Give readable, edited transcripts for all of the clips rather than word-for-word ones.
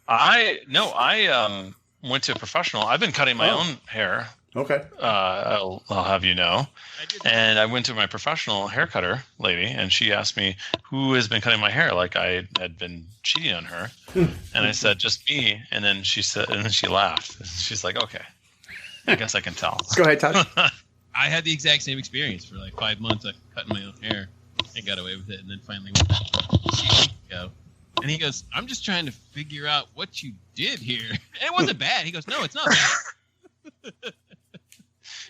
I went to a professional. I've been cutting my own hair. Okay. I'll have you know. And I went to my professional hair cutter lady, and she asked me who has been cutting my hair, like I had been cheating on her. And I said, just me. And then she laughed. She's like, okay, I guess I can tell. Go ahead, Todd. I had the exact same experience for like 5 months. I cutting my own hair and got away with it, and then finally went back a few weeks ago. And he goes, I'm just trying to figure out what you did here. And it wasn't bad. He goes, no, it's not bad.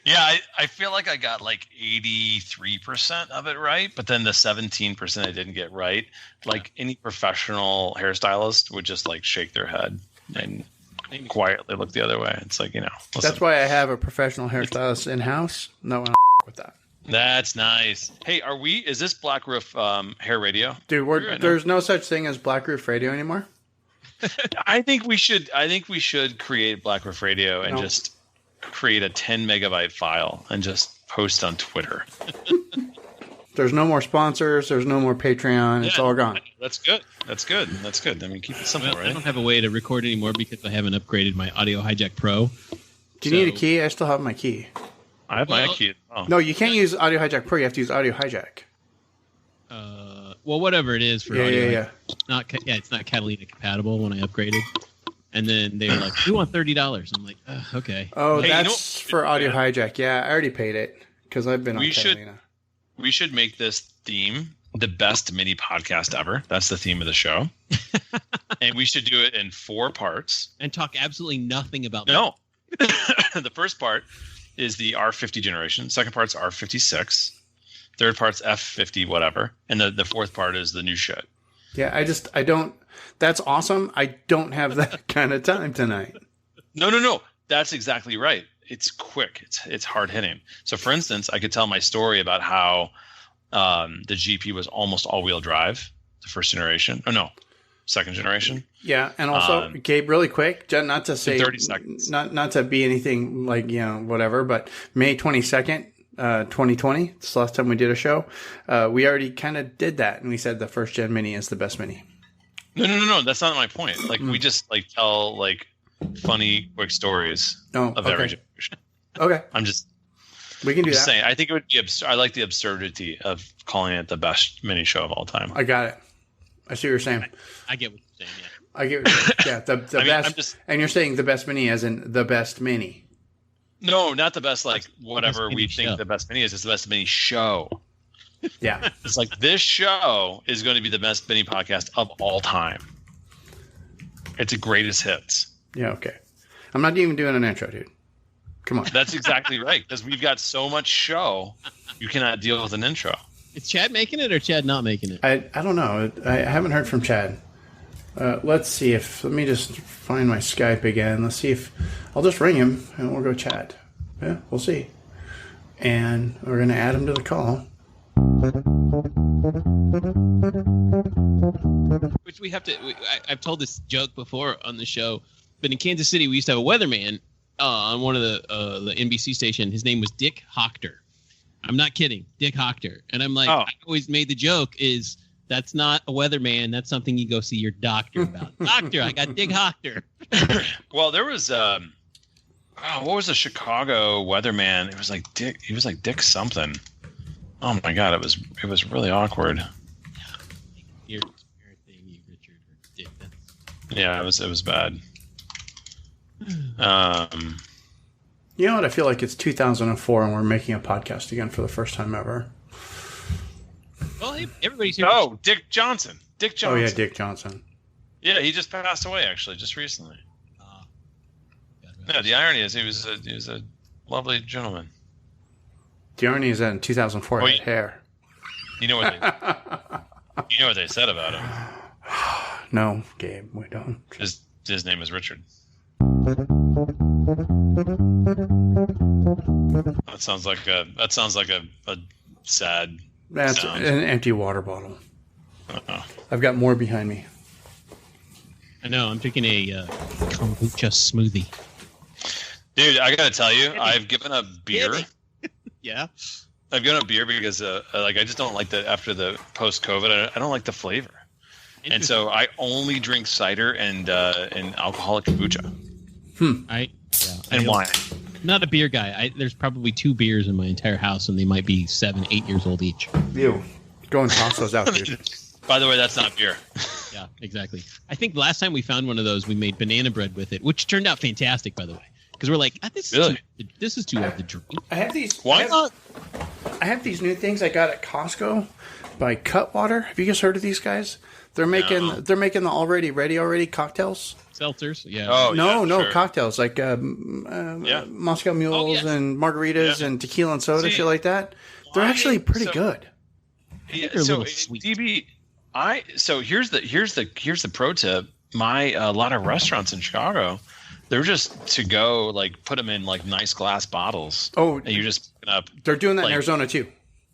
Yeah, I feel like I got like 83% of it right, but then the 17% I didn't get right. Like any professional hairstylist would just like shake their head and quietly look the other way. It's like, listen. That's why I have a professional hairstylist in-house. No one with that. That's nice. Hey, is this Black Roof Hair Radio? Dude, there's no such thing as Black Roof Radio anymore. I think we should create Black Roof Radio and just create a 10 megabyte file and just post on Twitter. There's no more sponsors. There's no more Patreon. It's all gone. That's good. I mean, keep it simple, right? I don't have a way to record anymore because I haven't upgraded my Audio Hijack Pro. Do you need a key? I still have my key. I have my key. Oh. No, you can't use Audio Hijack Pro. You have to use Audio Hijack. Well, whatever it is for Audio. Yeah. It's not Catalina compatible when I upgraded. And then they were like, "We want $30." I'm like, "Okay." Oh, that's for Audio Hijack. Yeah, I already paid it because I've been on Catalina. We should make this theme the best mini podcast ever. That's the theme of the show. And we should do it in 4 parts. And talk absolutely nothing about No. The first part is the R50 generation. Second part's R56. Third part's F50 whatever. And the fourth part is the new shit. Yeah, I don't. That's awesome. I don't have that kind of time tonight. No. That's exactly right. It's quick. It's hard hitting. So, for instance, I could tell my story about how the GP was almost all-wheel drive, the first generation. Oh, no, second generation. Yeah, and also, Gabe, really quick, not to say 30 seconds, not to be anything like whatever, but May 22nd. 2020. It's the last time we did a show. We already kind of did that, and we said the first gen mini is the best mini. No. That's not my point. Like we just tell funny, quick stories of every generation. Okay, we can do that. Saying, I think it would be I like the absurdity of calling it the best mini show of all time. I got it. I see what you're saying. I get what you're saying. Yeah, I get. The best. And you're saying the best mini as in the best mini. No, not the best, whatever we think the best mini is. It's the best mini show. Yeah. It's like this show is going to be the best mini podcast of all time. It's the greatest hits. Yeah, okay. I'm not even doing an intro, dude. Come on. That's exactly right, because we've got so much show, you cannot deal with an intro. Is Chad making it or Chad not making it? I don't know. I haven't heard from Chad. Let's see let me just find my Skype again. Let's see if I'll just ring him and we'll go chat. Yeah, we'll see. And we're going to add him to the call. Which we have to, I've told this joke before on the show, but in Kansas City, we used to have a weatherman on one of the NBC station. His name was Dick Hochter. I'm not kidding. Dick Hochter. And I'm like, I always made the joke is, that's not a weatherman. That's something you go see your doctor about. Doctor, I got Dick Hochter. Well, there was what was the Chicago weatherman? It was like Dick. He was like Dick something. Oh my god, it was really awkward. Your thing, Richard or Dick. Yeah, it was bad. You know what? I feel like it's 2004 and we're making a podcast again for the first time ever. Well, hey, everybody's here. Oh, Dick Johnson. Oh, yeah, Dick Johnson. Yeah, he just passed away, actually, just recently. Yeah, the irony is he was a lovely gentleman. The irony is that in 2004 he had hair. You know what they said about him? No, Gabe, we don't. His name is Richard. That sounds like a sad. That's sound. An empty water bottle. Uh-oh. I've got more behind me. I know. I'm drinking a kombucha smoothie. Dude, I gotta tell you, I've given up beer. Yeah. I've given up beer because I just don't like the after the post-COVID. I don't like the flavor. And so I only drink cider and alcoholic kombucha. And wine. Not a beer guy. There's probably 2 beers in my entire house, and they might be 7, 8 years old each. Ew. Go and toss those out, dude. By the way, that's not beer. Yeah, exactly. I think last time we found one of those, we made banana bread with it, which turned out fantastic, by the way. Because we're like, this is too hard to drink. I have these. Why not? I have these new things I got at Costco by Cutwater. Have you guys heard of these guys? They're making the already cocktails. Seltzers, yeah. Oh, no, sure. cocktails like Moscow Mules and margaritas and tequila and soda, shit like that. They're actually pretty good. Yeah, so DB, so here's the pro tip. A lot of restaurants in Chicago, they're just to go like put them in like nice glass bottles. Oh, and you just pick it up. They're doing that in Arizona too.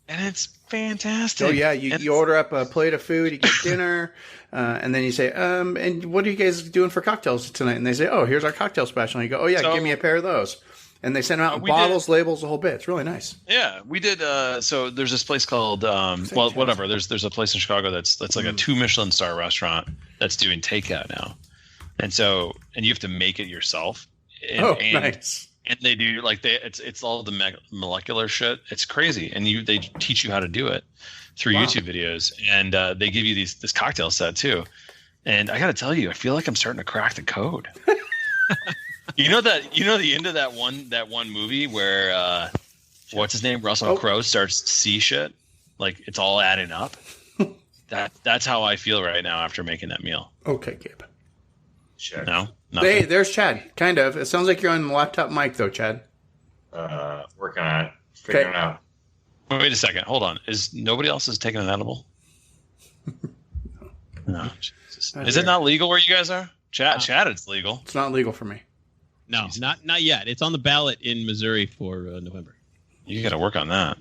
And it's fantastic. Oh yeah, you order up a plate of food, you get dinner, and then you say, and what are you guys doing for cocktails tonight? And they say, oh, here's our cocktail special. And you go, oh yeah, give me a pair of those. And they send them out in bottles, labels, the whole bit. It's really nice. Yeah, we did. So there's this place called whatever. There's a place in Chicago that's like a 2 Michelin star restaurant that's doing takeout now, and you have to make it yourself. And nice. And they do it's all the molecular shit. It's crazy, and they teach you how to do it through YouTube videos, and they give you this cocktail set too. And I got to tell you, I feel like I'm starting to crack the code. You know the end of that one movie where what's his name, Russell Crowe starts to see shit, like it's all adding up. That's how I feel right now after making that meal. Okay, Gabe. Sure. No. Nothing. Hey, there's Chad. Kind of. It sounds like you're on the laptop mic, though, Chad. Working on it. Figuring it out. Wait a second. Hold on. Is nobody else is taking an edible? No. Is it not legal where you guys are? Chad, it's legal. It's not legal for me. No, not yet. It's on the ballot in Missouri for November. You got to work on that.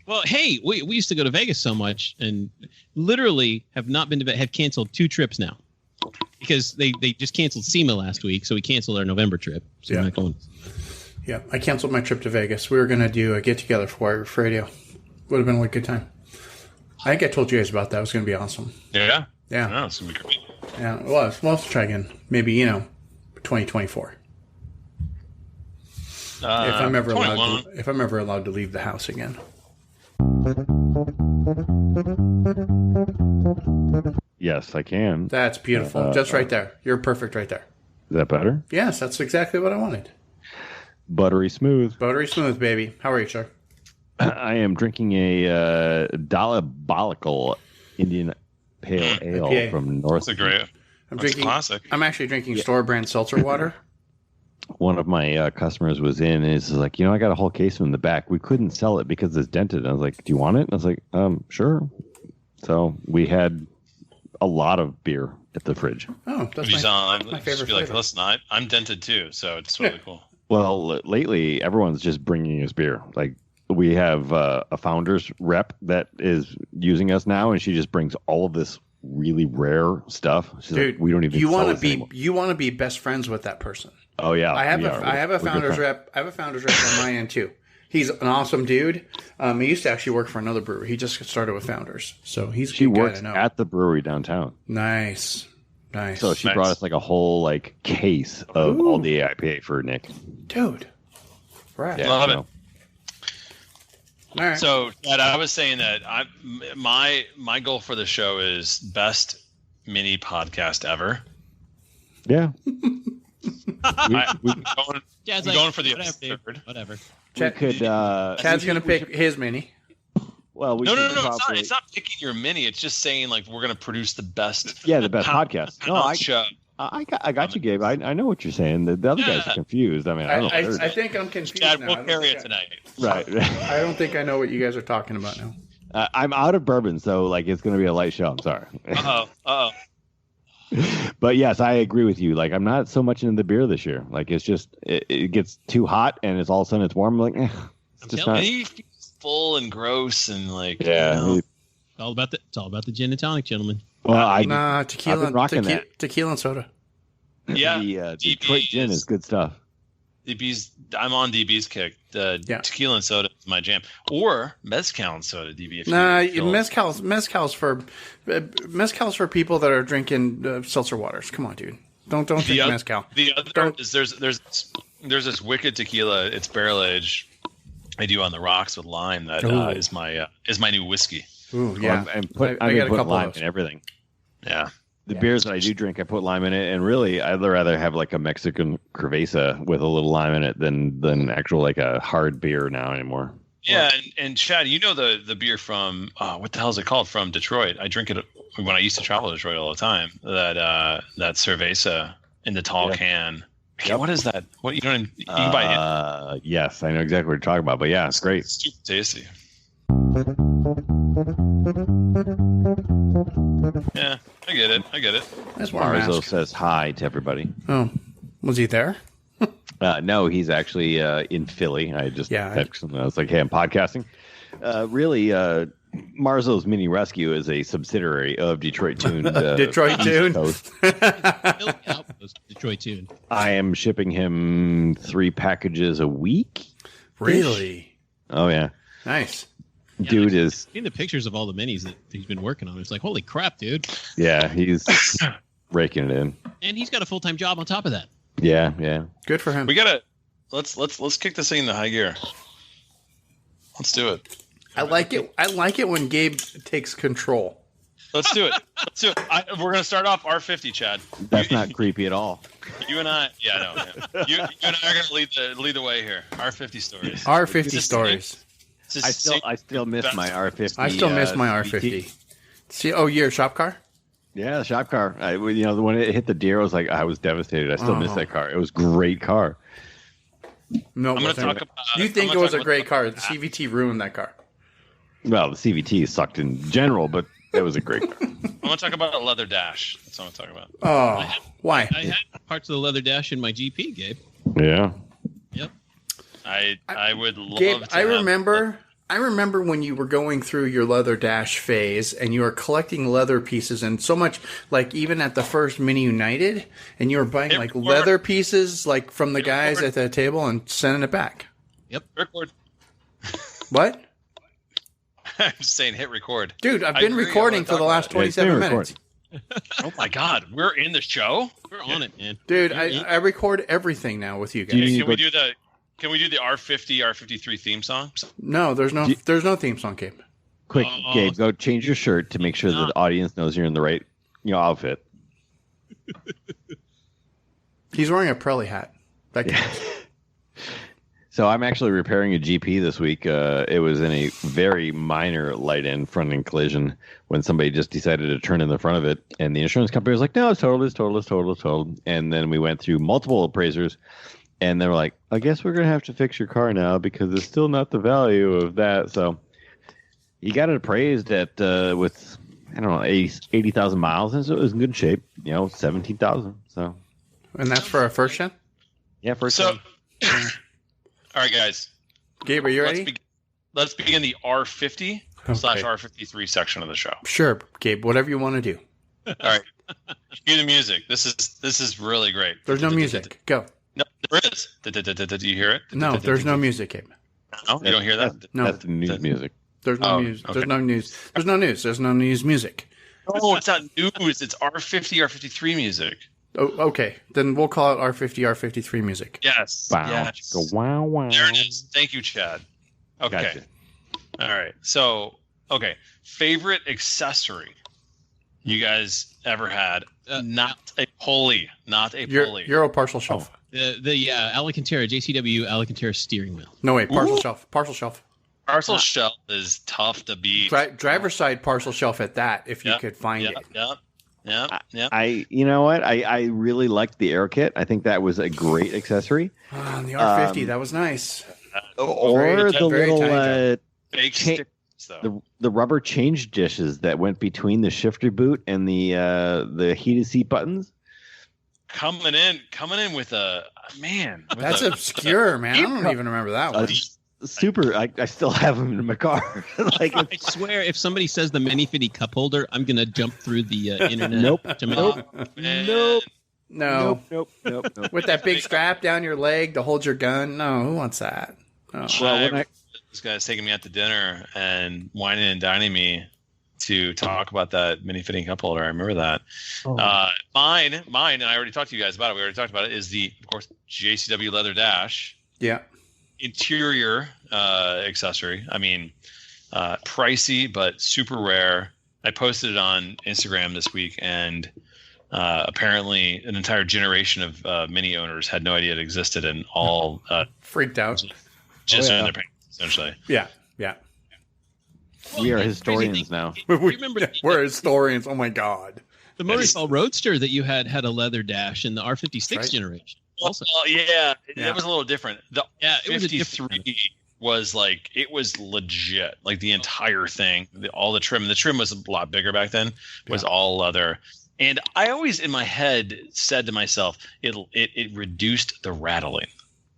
Well, hey, we used to go to Vegas so much, and literally have not been to have canceled 2 trips now. Because they just canceled SEMA last week, so we canceled our November trip. So we're not going. Yeah, I canceled my trip to Vegas. We were going to do a get-together for radio. Would have been a good time. I think I told you guys about that. It was going to be awesome. Yeah? Yeah. No, it's going to be great. Yeah, it was. We'll have to try again. Maybe, 2024. If I'm ever allowed to leave the house again. Yes, I can. That's beautiful. Just right there. You're perfect right there. Is that better? Yes, that's exactly what I wanted. Buttery smooth. Buttery smooth, baby. How are you, sir? I am drinking a Diabolical Indian Pale Ale from North. That's a great. That's classic. I'm actually drinking store-brand seltzer water. One of my customers was in and is like, I got a whole case in the back. We couldn't sell it because it's dented. I was like, do you want it? And I was like, sure. So we had a lot of beer at the fridge. Oh, that's my favorite flavor. Like, listen, I'm dented too, so it's really cool. Well, lately, everyone's just bringing us beer. Like, we have a founder's rep that is using us now, and she just brings all of this really rare stuff. She's Dude, like, we don't even. You want to be best friends with that person. Oh yeah, I have a founder's rep. I have a founder's rep on my end too. He's an awesome dude. He used to actually work for another brewery. He just started with Founders, so she works at the brewery downtown. Nice. So she brought us like a whole case of all the AIPA for Nick. Dude, right? Yeah, love it. All right. So, Chad, I was saying that my goal for the show is best mini podcast ever. Yeah. I'm going for the third. Whatever. Chad's going to pick his mini. Well, no. It's not picking your mini. It's just saying we're going to produce the best. Yeah, the best podcast. No, I got you, Gabe. I know what you're saying. The other guys are confused. I mean, I think I'm confused. Chad, now. we'll carry it tonight. Right. I don't think I know what you guys are talking about now. I'm out of bourbon, so it's going to be a light show. I'm sorry. Uh-oh. But yes, I agree with you. I'm not so much into the beer this year. It's just it gets too hot, and it's all of a sudden it's warm. I'm like, it's just not. He's full and gross, and yeah. It's all about the gin and tonic, gentlemen. Well, tequila and soda. Yeah, the Detroit gin is good stuff. DB's. I'm on DB's kick. Tequila and soda is my jam, or mezcal and soda. DB. Mezcal's for people that are drinking seltzer waters. Come on, dude. Don't drink mezcal. The other is there's this wicked tequila. It's barrel aged. I do on the rocks with lime. That is my new whiskey. Ooh, yeah. I put lime in everything. Yeah. The beers that I do drink, I put lime in it, and really, I'd rather have like a Mexican cerveza with a little lime in it than actual like a hard beer now anymore. Yeah, and Chad, you know the beer from what the hell is it called, from Detroit? I drink it when I used to travel to Detroit all the time. That cerveza in the tall can. Yep. What is that? What you can buy it? Yes, I know exactly what you're talking about. But yeah, it's great. It's super tasty. Yeah, I get it. That's Marzo says hi to everybody. Oh, was he there? No, he's actually in Philly. I just texted him. I was like, hey, I'm podcasting. Really, Marzo's Mini Rescue is a subsidiary of Detroit Tune. Detroit Tune. Detroit Tune. I am shipping him 3 packages a week. Really? Oh, yeah. Nice. Yeah, dude I've seen the pictures of all the minis that he's been working on. It's like, holy crap, dude. Yeah, he's raking it in. And he's got a full-time job on top of that. Yeah. Good for him. We gotta let's kick this thing into high gear. Let's do it. I like it when Gabe takes control. Let's do it. We're gonna start off R50, Chad. That's not creepy at all. You and I, no. You and I are gonna lead the way here. R50 stories. R50 stories. I still miss my R50. I still miss my R50. See, your shop car? Yeah, the shop car. When it hit the deer, I was devastated. I still miss that car. It was a great car. No, I'm going to talk about. You think it was a great car? The CVT ruined that car. Well, the CVT sucked in general, but it was a great car. I'm going to talk about a leather dash. That's what I'm talking about. Oh, why? I had parts of the leather dash in my GP, Gabe. Yeah. Yep. I would love Gabe, to. I remember when you were going through your leather dash phase and you were collecting leather pieces, and so much, like even at the first Mini United, and you were buying leather pieces like from the guys at the table and sending it back. Yep. Record. What? I'm just saying hit record. Dude, I've been recording for the last 27 minutes. Oh my God, we're in the show? We're on it, man. Dude, I record everything now with you guys. Can we do the R50, R53 theme song? No, there's no theme song, Gabe. Quick, Gabe, go change your shirt to make sure that the audience knows you're in the right outfit. He's wearing a Prelly hat. That counts. So I'm actually repairing a GP this week. It was in a very minor light-end front-end collision when somebody just decided to turn in the front of it, and the insurance company was like, no, it's totaled. And then we went through multiple appraisers, and they were like, I guess we're going to have to fix your car now because it's still not the value of that. So you got it appraised at with, I don't know, 80,000 miles, and so it was in good shape, 17,000. So. And that's for a first gen? Yeah, first gen. All right, guys. Gabe, are you ready? Let's begin the R50 / R53 section of the show. Sure, Gabe. Whatever you want to do. All right. Cue the music. This is really great. There's no music. Go. No, there is. Do you hear it? No, there's no music, Gabe. No, you don't hear that? No, that's the news music. There's no music. Okay. There's no news. There's no news. There's no news music. No, it's not news. It's R50, R53 music. Oh, okay. Then we'll call it R50, R53 music. Yes. Wow. Yes. Go wow, wow. There it is. Thank you, Chad. Okay. Gotcha. All right. So, favorite accessory you guys ever had? Not a pulley. Euro partial shelf. The Alcantara, JCW Alcantara steering wheel. No, wait. Partial shelf. Partial shelf. Partial shelf is tough to beat. Driver's side partial shelf at that, if you could find it. Yeah. You know what? I really liked the air kit. I think that was a great accessory. On the R50, that was nice. Or the little fake stickers, though. The rubber change dishes that went between the shifter boot and the heated seat buttons. Coming in with a man. That's obscure, man. I don't even remember that one. Super. I still have them in my car. I swear, if somebody says the Manifidi cup holder, I'm gonna jump through the internet. Nope. Nope. No. Nope. With that big strap down your leg to hold your gun? No, who wants that? Oh. Well, this guy's taking me out to dinner and whining and dining me to talk about that mini fitting cup holder. I remember that. Oh. Mine, and I already talked to you guys about it. We already talked about it. Is the, of course, JCW leather dash. Yeah. Interior accessory. I mean, pricey but super rare. I posted it on Instagram this week, and apparently an entire generation of mini owners had no idea it existed, and all freaked out. Just in their pants, essentially. Yeah. Well, we are historians now. We're historians. Oh my God. The Motorcycle Roadster that you had a leather dash in the R56 right. generation. Also, it was a little different. The it was a 53 was like, it was legit. Like the entire thing, all the trim. The trim was a lot bigger back then. Was all leather. And I always in my head said to myself, it reduced the rattling.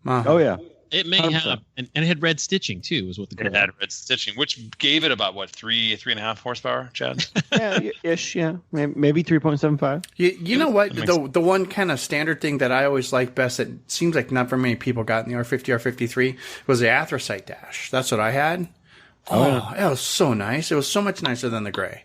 Uh-huh. Oh yeah. It may 100%. have, and it had red stitching too. Was what the It had red stitching, which gave it about 3.5 horsepower, Chad. Yeah, ish. Yeah, maybe 3.75. You know what? The one kind of standard thing that I always liked best that seems like not very many people got in the R50, R53 was the anthracite dash. That's what I had. Oh, it was so nice. It was so much nicer than the gray.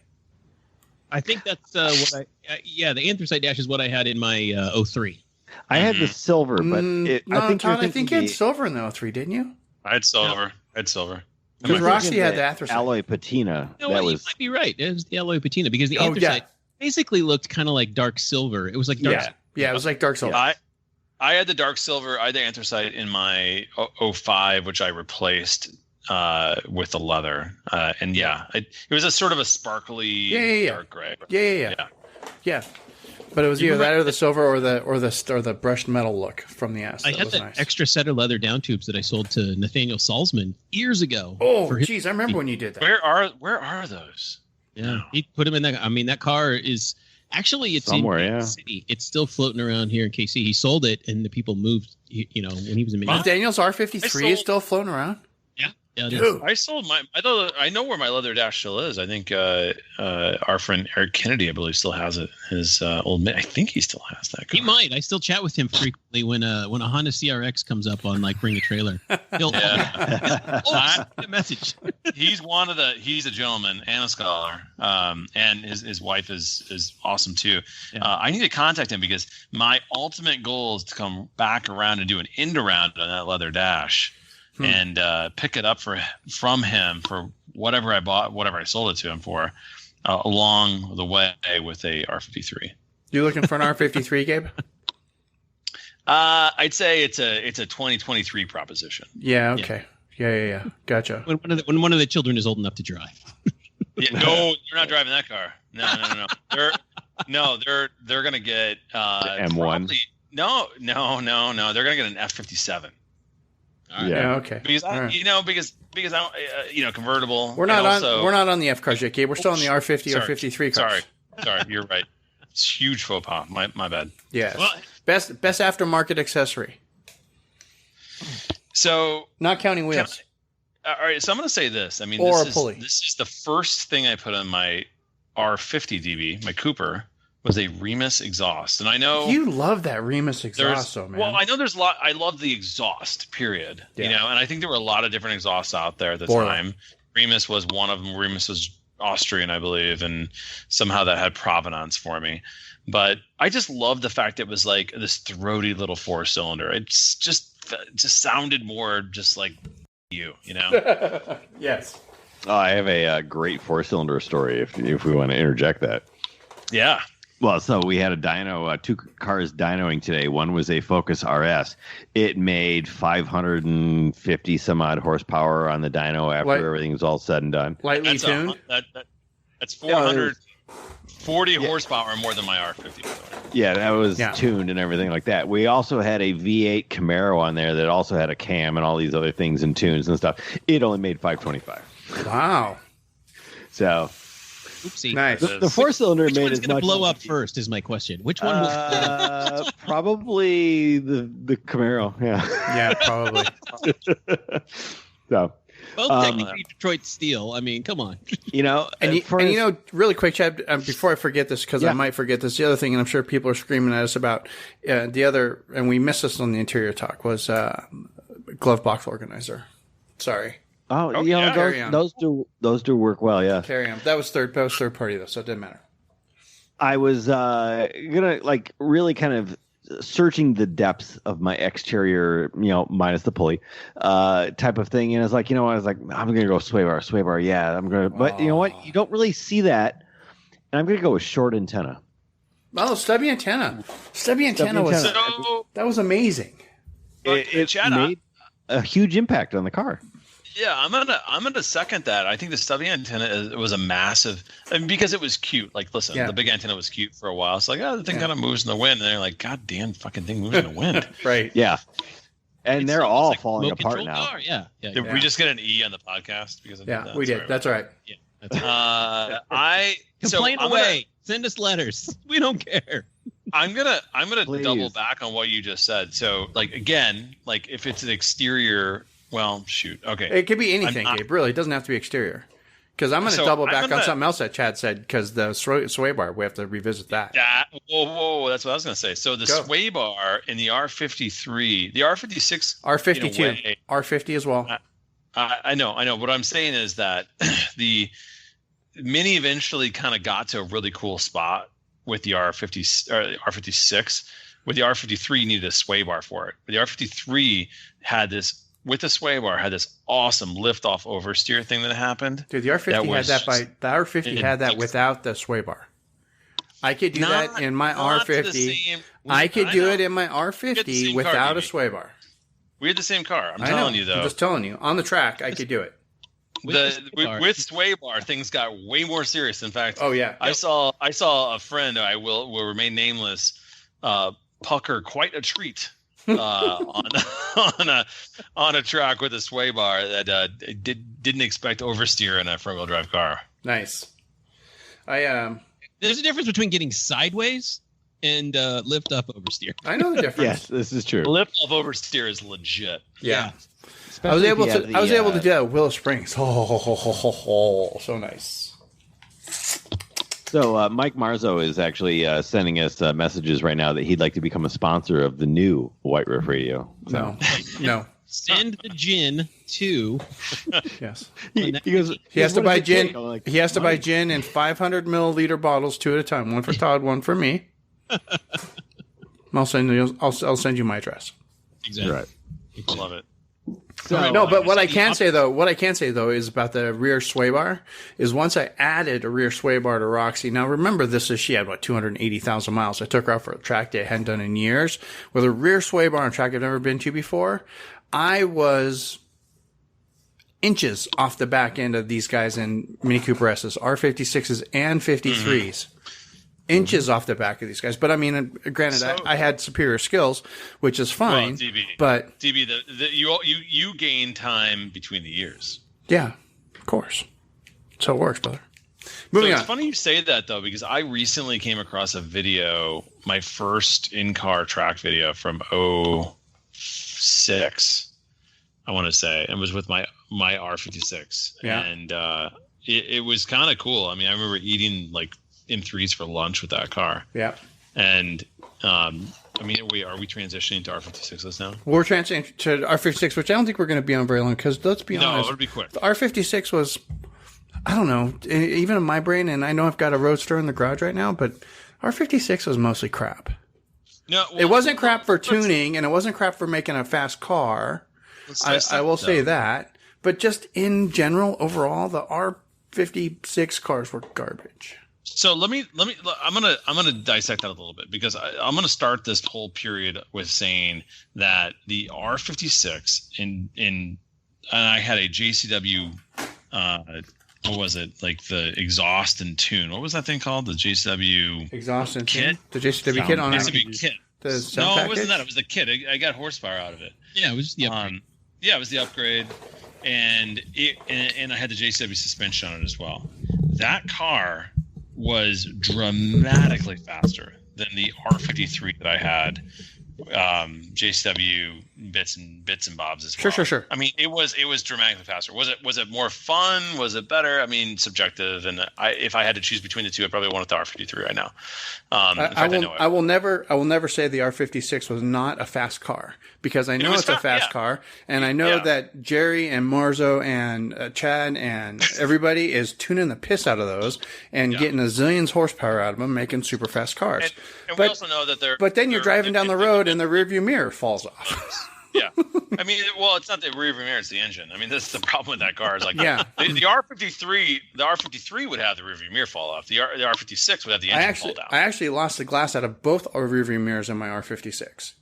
I think that's what the anthracite dash is what I had in my 03. I had the silver, but I think you had silver in the 03, didn't you? I had silver. Because Roxy had the anthracite. Alloy patina. You might be right. It was the alloy patina because the anthracite basically looked kind of like dark silver. It was like dark. Yeah, it was like dark silver. I had the dark silver. I had the anthracite in my 05, which I replaced with the leather. It was a sort of a sparkly dark gray. Yeah. But it was either that or the silver or the brushed metal look from the S. I had that nice. extra set of leather down tubes that I sold to Nathaniel Salzman years ago. Oh, geez, I remember when you did that. Where are those? Yeah, he put them in that. I mean, that car is actually it's somewhere. In KC City. It's still floating around here in KC. He sold it, and the people moved. You know, when he was in Minneapolis. Daniel's R53 is still floating around. Yeah, dude. I sold my. I know where my leather dash still is. I think our friend Eric Kennedy, I believe, still has it. His old. I think he still has that car. He might. I still chat with him frequently when a Honda CRX comes up on like Bring a Trailer. He'll a message. He's a gentleman and a scholar, and his wife is awesome too. Yeah. I need to contact him because my ultimate goal is to come back around and do an end around on that leather dash. And pick it up from him for whatever I bought, whatever I sold it to him for, along the way with a R53. You looking for an R53, Gabe? I'd say it's a 2023 proposition. Yeah. Okay. Yeah. Gotcha. When one of the children is old enough to drive. No, they're not driving that car. No. They're gonna get M1. Probably, no. They're gonna get an F57. Right. Yeah. Okay. Because because I convertible. We're not on the F cars yet, Gabe. We're still on the R50 or 53 cars. Sorry, you're right. It's huge faux pas. My bad. Yes. Well, best aftermarket accessory. So not counting wheels. All right. So I'm going to say this. I mean, this is the first thing I put on my R50 DB, my Cooper. Was a Remus exhaust, and I know you love that Remus exhaust, though, man. Well, I know there's a lot. I love the exhaust, period. Yeah. And I think there were a lot of different exhausts out there at the time. Remus was one of them. Remus was Austrian, I believe, and somehow that had provenance for me. But I just love the fact it was like this throaty little 4-cylinder. It's just sounded more just like you know. Yes. Oh, I have a great 4-cylinder story. If we want to interject that. Yeah. Well, so we had a dyno, 2 cars dynoing today. One was a Focus RS. It made 550 some odd horsepower on the dyno after everything was all said and done. Lightly tuned? That's 440 horsepower more than my R50. Yeah, that was tuned and everything like that. We also had a V8 Camaro on there that also had a cam and all these other things and tunes and stuff. It only made 525. Wow. So... Oopsie. Nice. The 4-cylinder made as much. Which one's going to blow up first is my question. Which one will probably the Camaro. Yeah. Yeah, probably. So, Well, technically Detroit Steel. I mean, come on. Really quick, Chad, before I forget this, because I might forget this, the other thing, and I'm sure people are screaming at us about the other, and we missed this on the interior talk, was glove box organizer. Sorry. Those do work well. Yeah. Carry on. That was third party though, so it didn't matter. I was gonna really kind of searching the depths of my exterior, minus the pulley, type of thing, and it's like, I was like, I'm gonna go sway bar. Yeah, I'm gonna. But you know what? You don't really see that, and I'm gonna go with short antenna. Oh, stubby antenna. That was amazing. It made a huge impact on the car. Yeah, I'm gonna second that. I think the stubby antenna was a massive, because it was cute. Like, listen, the big antenna was cute for a while. It's like, the thing kind of moves in the wind, and they're like, God damn, fucking thing moves in the wind. Right. Yeah. And they're all falling apart now. Car. Yeah. Did we just get an E on the podcast because of that? We did. That's right. Yeah. Complain away. Send us letters. We don't care. I'm gonna double back on what you just said. So, again, if it's an exterior. Well, shoot. Okay. It could be anything, Gabe. Really, it doesn't have to be exterior. Because I'm going to double back on something else that Chad said, because the sway bar, we have to revisit that. Whoa. That's what I was going to say. So the sway bar in the R53, the R56. R52. R50 as well. I know. What I'm saying is that the Mini eventually kind of got to a really cool spot with the R50 or the R56. With the R53, you needed a sway bar for it. But the R53 had this. With the sway bar, had this awesome lift-off oversteer thing that happened. Dude, the R50 had that the R50 had that without the sway bar. I could do that in my R50. I could do it in my R50 without a sway bar. We had the same car. I'm telling you, though. I'm just telling you. On the track, I could do it. With sway bar, things got way more serious. In fact, I saw a friend, I will remain nameless, pucker quite a treat. On a track with a sway bar that didn't expect oversteer in a front wheel drive car. Nice. There's a difference between getting sideways and lift up oversteer. I know the difference. Yes, this is true. Lift up oversteer is legit. Yeah. I was able to do that at Willow Springs. So nice. So Mike Marzo is actually sending us messages right now that he'd like to become a sponsor of the new White Riff Radio. So. No. Send the gin to. Yes. He has to buy gin. He has to buy gin in 500 milliliter bottles, 2 at a time. One for Todd, one for me. I'll send you my address. Exactly. Right. I love it. So, no, but what I can say though is about the rear sway bar is once I added a rear sway bar to Roxy. Now remember, she had 280,000 miles. I took her out for a track day I hadn't done in years with a rear sway bar on a track I've never been to before. I was inches off the back end of these guys in Mini Cooper S's, R56s and 53s. Inches off the back of these guys. But I mean, granted, I had superior skills, which is fine. Well, DB, but DB, you gain time between the years. Yeah, of course. So it works, brother. Moving on. It's funny you say that though, because I recently came across a video, my first in-car track video from 06, I want to say, and was with my R56. Yeah. And it was kind of cool. I mean, I remember eating M3s for lunch with that car. Yeah. And are we transitioning to R56s now? We're transitioning to R56, which I don't think we're going to be on very long because let's be honest. No, it'll be quick. The R56 was, I don't know, even in my brain, and I know I've got a Roadster in the garage right now, but R56 was mostly crap. No, it wasn't crap for tuning, and it wasn't crap for making a fast car. I will say that. But just in general, overall, the R56 cars were garbage. So I'm gonna dissect that a little bit because I'm gonna start this whole period with saying that the R56 and I had a JCW what was it, the exhaust and tune? What was that thing called? The JCW exhaust and kit? The JCW kit on JCW kit. No, it wasn't that. It was the kit. I got horsepower out of it. Yeah, it was the upgrade. It was the upgrade, and I had the JCW suspension on it as well. That car was dramatically faster than the R53 that I had JCW bits and bobs as well. Sure. I mean, it was dramatically faster. Was it more fun? Was it better? I mean, subjective. And if I had to choose between the two, I probably wanted the R53 right now. I will never say the R56 was not a fast car, because I know it's a fast car, and I know that Jerry and Marzo and Chad and everybody is tuning the piss out of those and getting a zillions horsepower out of them, making super fast cars. And we also know that they're. But then you're driving down the road and the rearview mirror falls off. Yeah, I mean, well, it's not the rearview mirror; it's the engine. I mean, that's the problem with that car. Is like, the R53 would have the rearview mirror fall off. The R56 would have the engine fall down. I actually lost the glass out of both our rearview mirrors in my R56.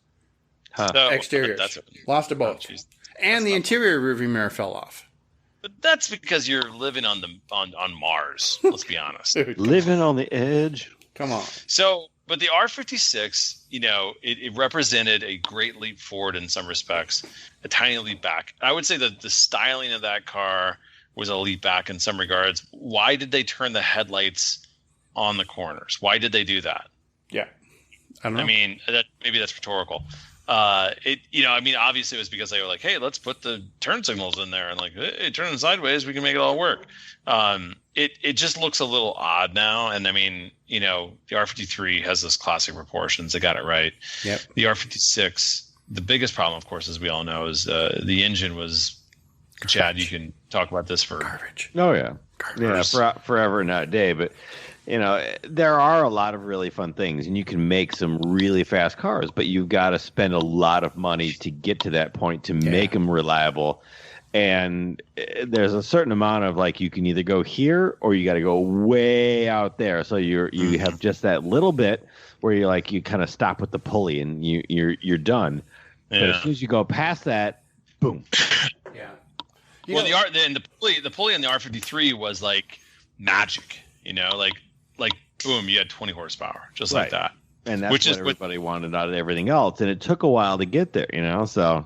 So, Exteriors, lost it both, and the interior rearview mirror fell off. But that's because you're living on Mars. Let's be honest. Living on the edge. Come on. So. But the R56, it represented a great leap forward in some respects, a tiny leap back. I would say that the styling of that car was a leap back in some regards. Why did they turn the headlights on the corners? Why did they do that? Yeah, I don't know. I mean, maybe that's rhetorical. Obviously it was because they were like, hey, let's put the turn signals in there, and like, hey, turn them sideways, we can make it all work. It just looks a little odd now, and I mean, the R53 has those classic proportions. They got it right. Yep. The R56, the biggest problem, of course, as we all know, is the engine was. Garbage. Chad, you can talk about this for garbage. Oh yeah, garbage. Yeah, forever and not a day, but. There are a lot of really fun things, and you can make some really fast cars, but you've got to spend a lot of money to get to that point to make them reliable. And there's a certain amount of like, you can either go here or you got to go way out there. So you have just that little bit where you kind of stop with the pulley and you're done. Yeah. But as soon as you go past that, boom. Yeah. The pulley on the R53 was like magic. Like boom, you had 20 horsepower, just like that. And that's what everybody wanted out of everything else. And it took a while to get there, so.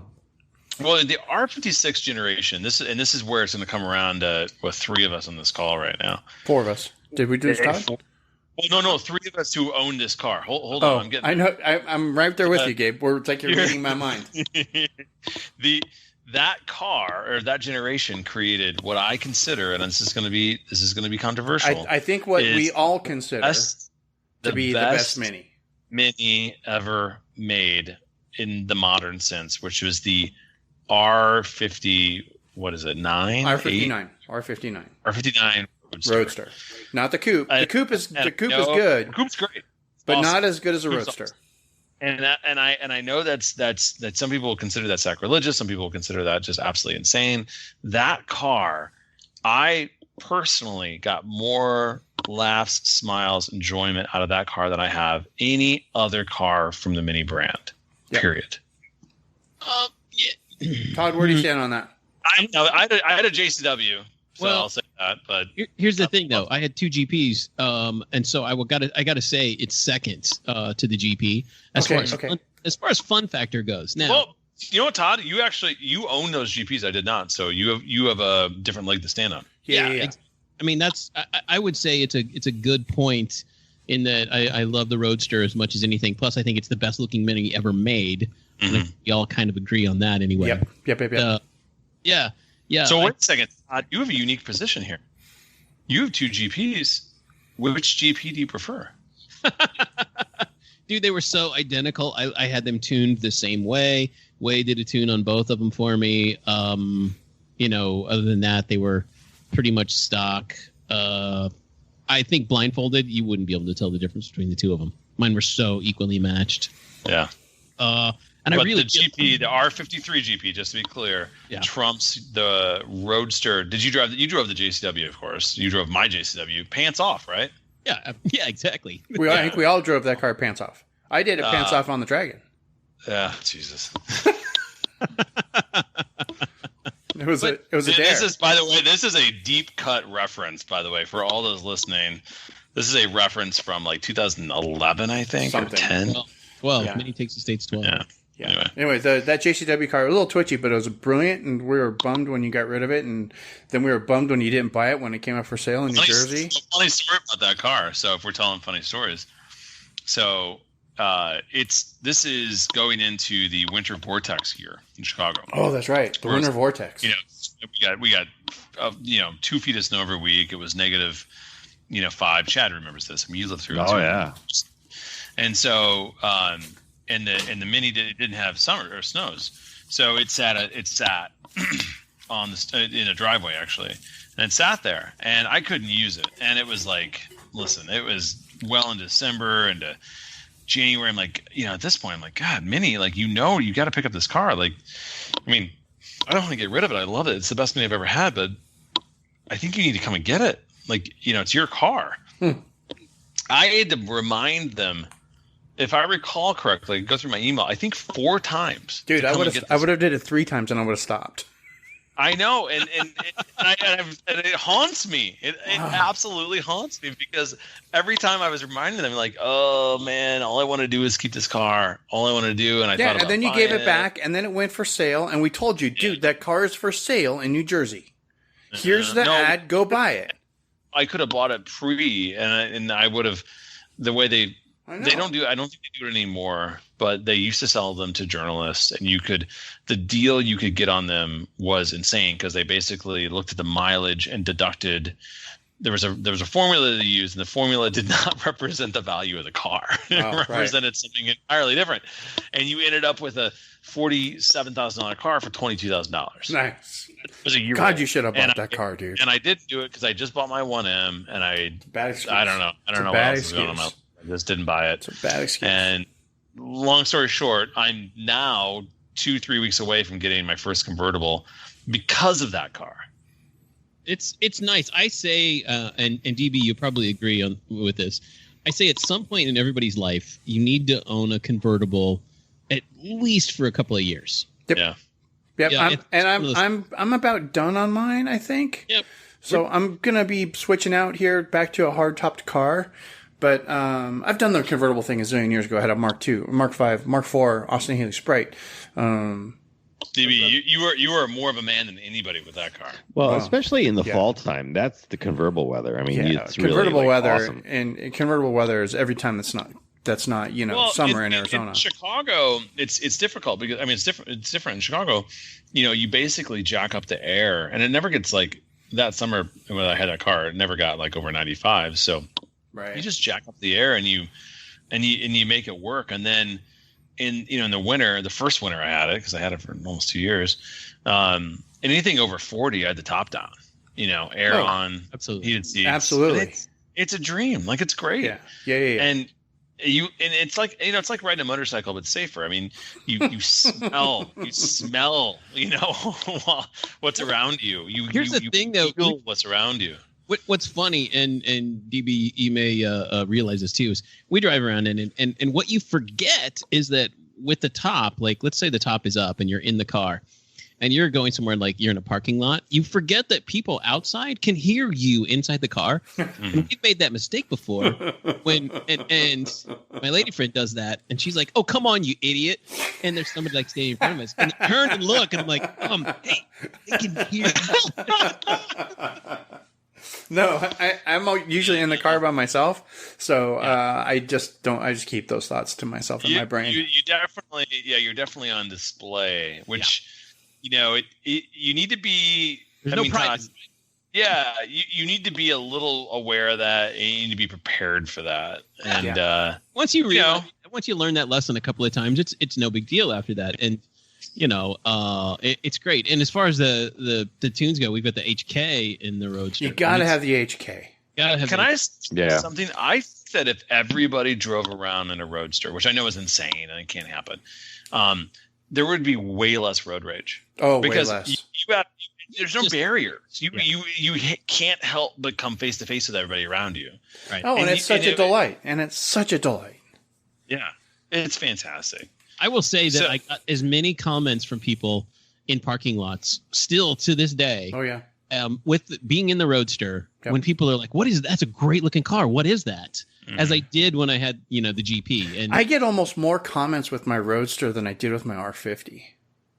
Well, in the R56 generation, this is where it's going to come around with three of us on this call right now. Four of us. Did we do this, Todd? Well, no, three of us who own this car. Hold on, I know. I'm right there with you, Gabe. It's like you're reading my mind. That car or that generation created what I consider, and this is going to be controversial. I think what we all consider to be the best mini ever made in the modern sense, which was the R50. What is it? R59 Roadster. Not the coupe. The coupe is good. The coupe's great, but not as good as a Roadster. Awesome. And I know that some people will consider that sacrilegious. Some people will consider that just absolutely insane. That car, I personally got more laughs, smiles, enjoyment out of that car than I have any other car from the Mini brand. Yep. Period. Todd, where do you stand on that? I had a JCW. So I'll say that, but here's the thing, though. I had two GPs, and so I gotta say it's second to the GP as far as fun factor goes. Now, well, you know what, Todd? You own those GPs. I did not. So you have a different leg to stand on. Yeah. I mean, I would say it's a good point in that I love the Roadster as much as anything. Plus, I think it's the best looking Mini ever made. Mm-hmm. We all kind of agree on that, anyway. Yep. Yeah. So wait a second. You have a unique position here. You have two GPs. Which GP do you prefer? Dude, they were so identical. I had them tuned the same way. Way did a tune on both of them for me. Other than that, they were pretty much stock. I think blindfolded, you wouldn't be able to tell the difference between the two of them. Mine were so equally matched. Yeah. But the R53 GP, just to be clear, trumps the Roadster. Did you drive? You drove the JCW, of course. You drove my JCW, pants off, right? Yeah, exactly. I think we all drove that car pants off. I did it pants off on the Dragon. Yeah, Jesus. It was a dare. This is, by the way, this is a deep cut reference, by the way, for all those listening. This is a reference from like 2011, I think, or 10. 12. Yeah. Mini takes the States 12. Yeah. Anyway, that JCW car was a little twitchy, but it was brilliant, and we were bummed when you got rid of it, and then we were bummed when you didn't buy it when it came up for sale in New Jersey. Funny story about that car. So if we're telling funny stories, so this is going into the winter vortex here in Chicago. Oh, that's right, the winter vortex. We got 2 feet of snow every week. It was negative, 5. Chad remembers this. I mean, you lived through it. Oh yeah. And so, and the Mini didn't have summer or snows, so it sat on in a driveway actually, and it sat there, and I couldn't use it, and it was like, listen, it was well into December and January. I'm like, at this point, I'm like, God, Mini, like, you got to pick up this car. Like, I mean, I don't want to get rid of it. I love it. It's the best Mini I've ever had, but I think you need to come and get it. Like, it's your car. I had to remind them, if I recall correctly, go through my email, I think 4 times. Dude, I would have did it 3 times and I would have stopped. I know, and it haunts me. It absolutely haunts me, because every time I was reminding them, like, oh man, all I want to do is keep this car. All I want to do, and I thought about and then you gave it back, and then it went for sale, and we told you, dude, that car is for sale in New Jersey. Here's the ad. Go buy it. I could have bought it pre, and I would have. The way they don't do. I don't think they do it anymore. But they used to sell them to journalists, and the deal you could get on them was insane, because they basically looked at the mileage and deducted. There was a formula they used, and the formula did not represent the value of the car. It represented something entirely different, and you ended up with a $47,000 car for $22,000. Nice. It was a year. God, you should have bought that car, dude. And I didn't do it because I just bought my 1M, and I don't know what else was going on. I just didn't buy it. It's a bad excuse. And long story short, I'm now 2-3 weeks away from getting my first convertible because of that car. It's nice. I say, and DB, you probably agree with this. I say at some point in everybody's life, you need to own a convertible at least for a couple of years. Yep. Yeah. Yep. I'm about done on mine, I think. Yep. So I'm gonna be switching out here back to a hard-topped car. But I've done the convertible thing a zillion years ago. I had a Mark II, Mark V, Mark IV, Austin Healey Sprite. DB, you were more of a man than anybody with that car. Well, especially in the fall time, that's the convertible weather. I mean, it's convertible really weather, awesome. And convertible weather is every time that's not summer in Arizona. In Chicago, it's difficult because it's different. It's different in Chicago. You basically jack up the air, and it never gets like that summer when I had that car. It never got like over 95. So you just jack up the air and you make it work, and then. In the winter, the first winter I had it, because I had it for almost 2 years, anything over 40, I had the top down, air on, absolutely, heated seats. Absolutely. It's a dream. Like, it's great. Yeah. And it's like, it's like riding a motorcycle, but safer. I mean, you smell, what's around you. Here's the thing, though. Feel what's around you. What's funny, and DB, you may realize this too, is we drive around and what you forget is that with the top, like let's say the top is up and you're in the car and you're going somewhere like you're in a parking lot, you forget that people outside can hear you inside the car. And we've made that mistake before when and my lady friend does that and she's like, "Oh, come on, you idiot." And there's somebody like standing in front of us and I turn and look and I'm like, hey, they can hear you. No, I'm usually in the car by myself, so I just keep those thoughts to myself in my brain. You're definitely on display, which you need to be. There's no privacy. You need to be a little aware of that, and you need to be prepared for that. And once you learn that lesson a couple of times, it's no big deal after that, and. It's great. And as far as the tunes go, we've got the HK in the Roadster. You got to have the HK. Can I say something? I said if everybody drove around in a Roadster, which I know is insane and it can't happen, there would be way less road rage. Oh, because way less. There's no barriers. You can't help but come face to face with everybody around you. Right. Oh, and it's such a delight. And it's such a delight. Yeah, it's fantastic. I will say that I got as many comments from people in parking lots still to this day. Oh, yeah. With being in the Roadster, when people are like, "What is that? That's a great looking car. What is that?" As I did when I had, the GP. And I get almost more comments with my Roadster than I did with my R50.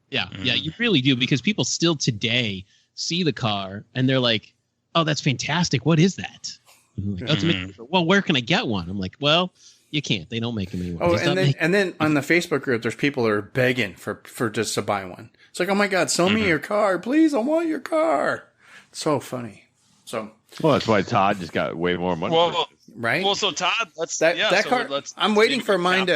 Yeah, you really do, because people still today see the car and they're like, "Oh, that's fantastic. What is that?" Like, well, where can I get one? I'm like, well, You can't. They don't make them anymore. Oh, and then on the Facebook group, there's people that are begging for just to buy one. It's like, oh my God, sell me your car, please! I want your car. It's so funny. So. Well, that's why Todd just got way more money. Right. Well, so Todd, that car. I'm waiting for mine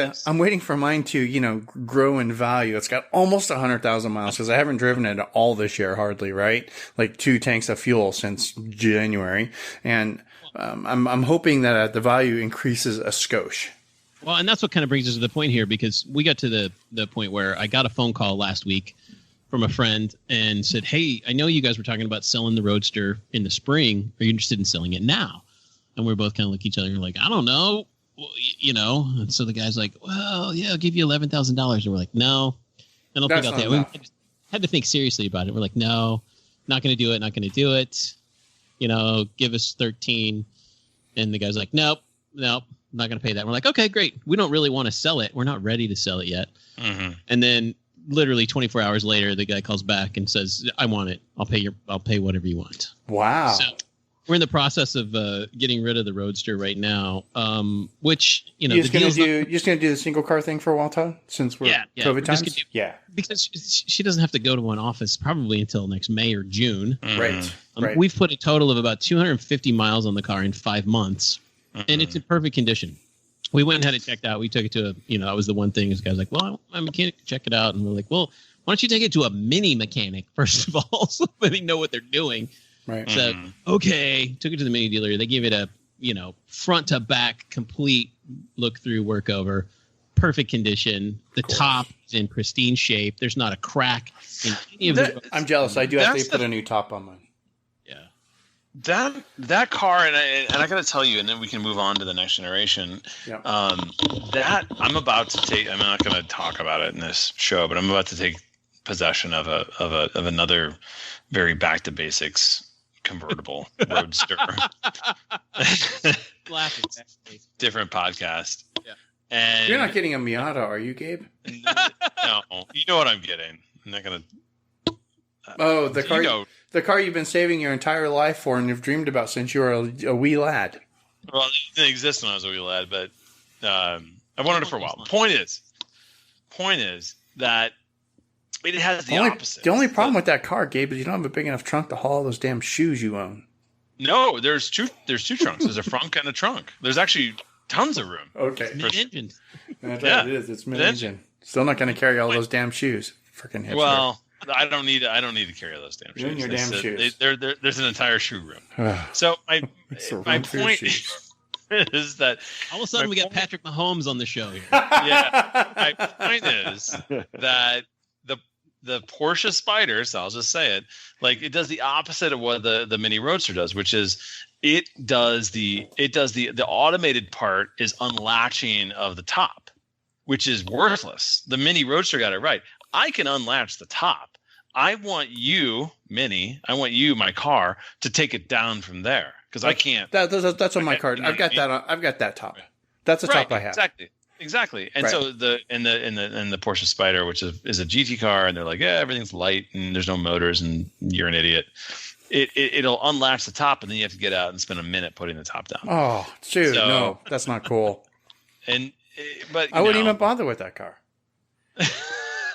to grow in value. It's got almost 100,000 miles because I haven't driven it all this year, hardly. Right, like 2 tanks of fuel since January, and I'm hoping that the value increases a skosh. Well, and that's what kind of brings us to the point here, because we got to the point where I got a phone call last week from a friend and said, "Hey, I know you guys were talking about selling the Roadster in the spring. Are you interested in selling it now?" And we're both kind of look at each other and we're like, "I don't know, And so the guy's like, "Well, yeah, I'll give you $11,000." And we're like, "No, I don't think I'll take it." We had to think seriously about it. We're like, "No, not going to do it. Not going to do it. Give us 13." And the guy's like, "Nope, I'm not going to pay that." We're like, "Okay, great. We don't really want to sell it. We're not ready to sell it yet." Mm-hmm. And then literally 24 hours later, the guy calls back and says, "I want it. I'll pay whatever you want." Wow. So we're in the process of getting rid of the Roadster right now, which, you're just going to do the single car thing for a while, Todd, since we're COVID times? Because she doesn't have to go to an office probably until next May or June. Mm-hmm. Right. We've put a total of about 250 miles on the car in 5 months, and it's in perfect condition. We went and had it checked out. We took it to that was the one thing. This guy's like, "Well, my mechanic can check it out." And we're like, "Well, why don't you take it to a mini mechanic, first of all, so they know what they're doing?" Right. So, okay, took it to the mini dealer. They gave it a, front to back, complete look through, work over, perfect condition. The top is in pristine shape. There's not a crack in any of it. I'm jealous. I do have to put a new top on mine. That car, and I got to tell you, and then we can move on to the next generation. Yeah. That I'm about to take. I'm not going to talk about it in this show, but I'm about to take possession of another very back to basics convertible Roadster. Different podcast. Yeah. And you're not getting a Miata, are you, Gabe? No, you know what I'm getting. I'm not going to. Oh, the car you've been saving your entire life for and you've dreamed about since you were a wee lad. Well, it didn't exist when I was a wee lad, but I wanted it for a while. Point is that it has the opposite. The only problem with that car, Gabe, is you don't have a big enough trunk to haul all those damn shoes you own. No, there's two trunks. There's a frunk and a trunk. There's actually tons of room. Okay. Mid-engine. That's right, it is. It's mid-engine. Still not going to carry all those damn shoes. Freaking hipster. Well, I don't need to carry those damn shoes. You and your damn shoes. There's an entire shoe room. So my point is that all of a sudden we got Patrick Mahomes on the show here. Yeah. My point is that the Porsche Spyder, so I'll just say it, like it does the opposite of what the Mini Roadster does, which is it does the automated part is unlatching of the top, which is worthless. The Mini Roadster got it right. I can unlatch the top. I want you, my car, to take it down from there because I can't. That's on my card. I've got that. I've got that top. That's the top I have. Exactly. And so the Porsche Spyder, which is a GT car, and they're like, yeah, everything's light and there's no motors, and you're an idiot. It'll unlatch the top, and then you have to get out and spend a minute putting the top down. Oh, dude, no, that's not cool. But I wouldn't even bother with that car.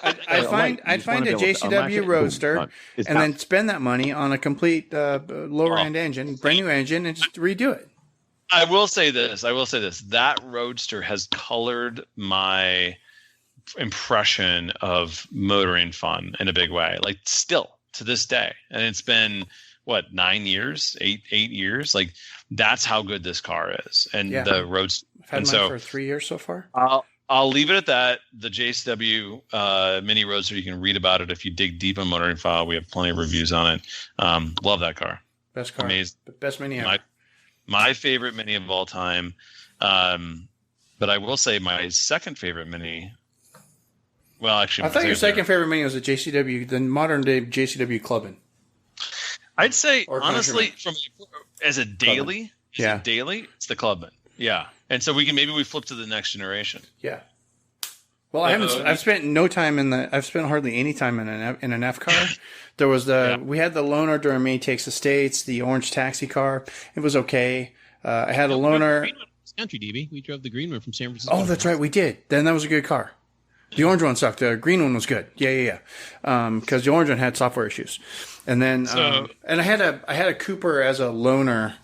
I'd find a JCW Roadster and then spend that money on a complete lower end engine, brand new engine, and just redo it. I will say this. That Roadster has colored my impression of motoring fun in a big way. Like still to this day, and it's been what 9 years, eight years. Like that's how good this car is. And the Roadster. I've had mine for 3 years so far. I'll leave it at that. The JCW Mini Roadster, you can read about it if you dig deep on Motoring File. We have plenty of reviews on it. Love that car. Best car. Amazing. Best Mini ever. My favorite Mini of all time. But I will say my second favorite Mini. Well, actually, I thought your second favorite Mini was a JCW, the modern day JCW Clubbin. I'd say honestly, as a daily, it's the Clubman. Yeah, and so we flip to the next generation. Yeah. Well, I've spent hardly any time in an F car. There was we had the loaner during May Takes the States, the orange taxi car. It was okay. I had a loaner. country, DB. We drove the green one from San Francisco. Oh, that's right. We did. Then that was a good car. The orange one sucked. The green one was good. Yeah. Because the orange one had software issues. And then, and I had a Cooper as a loaner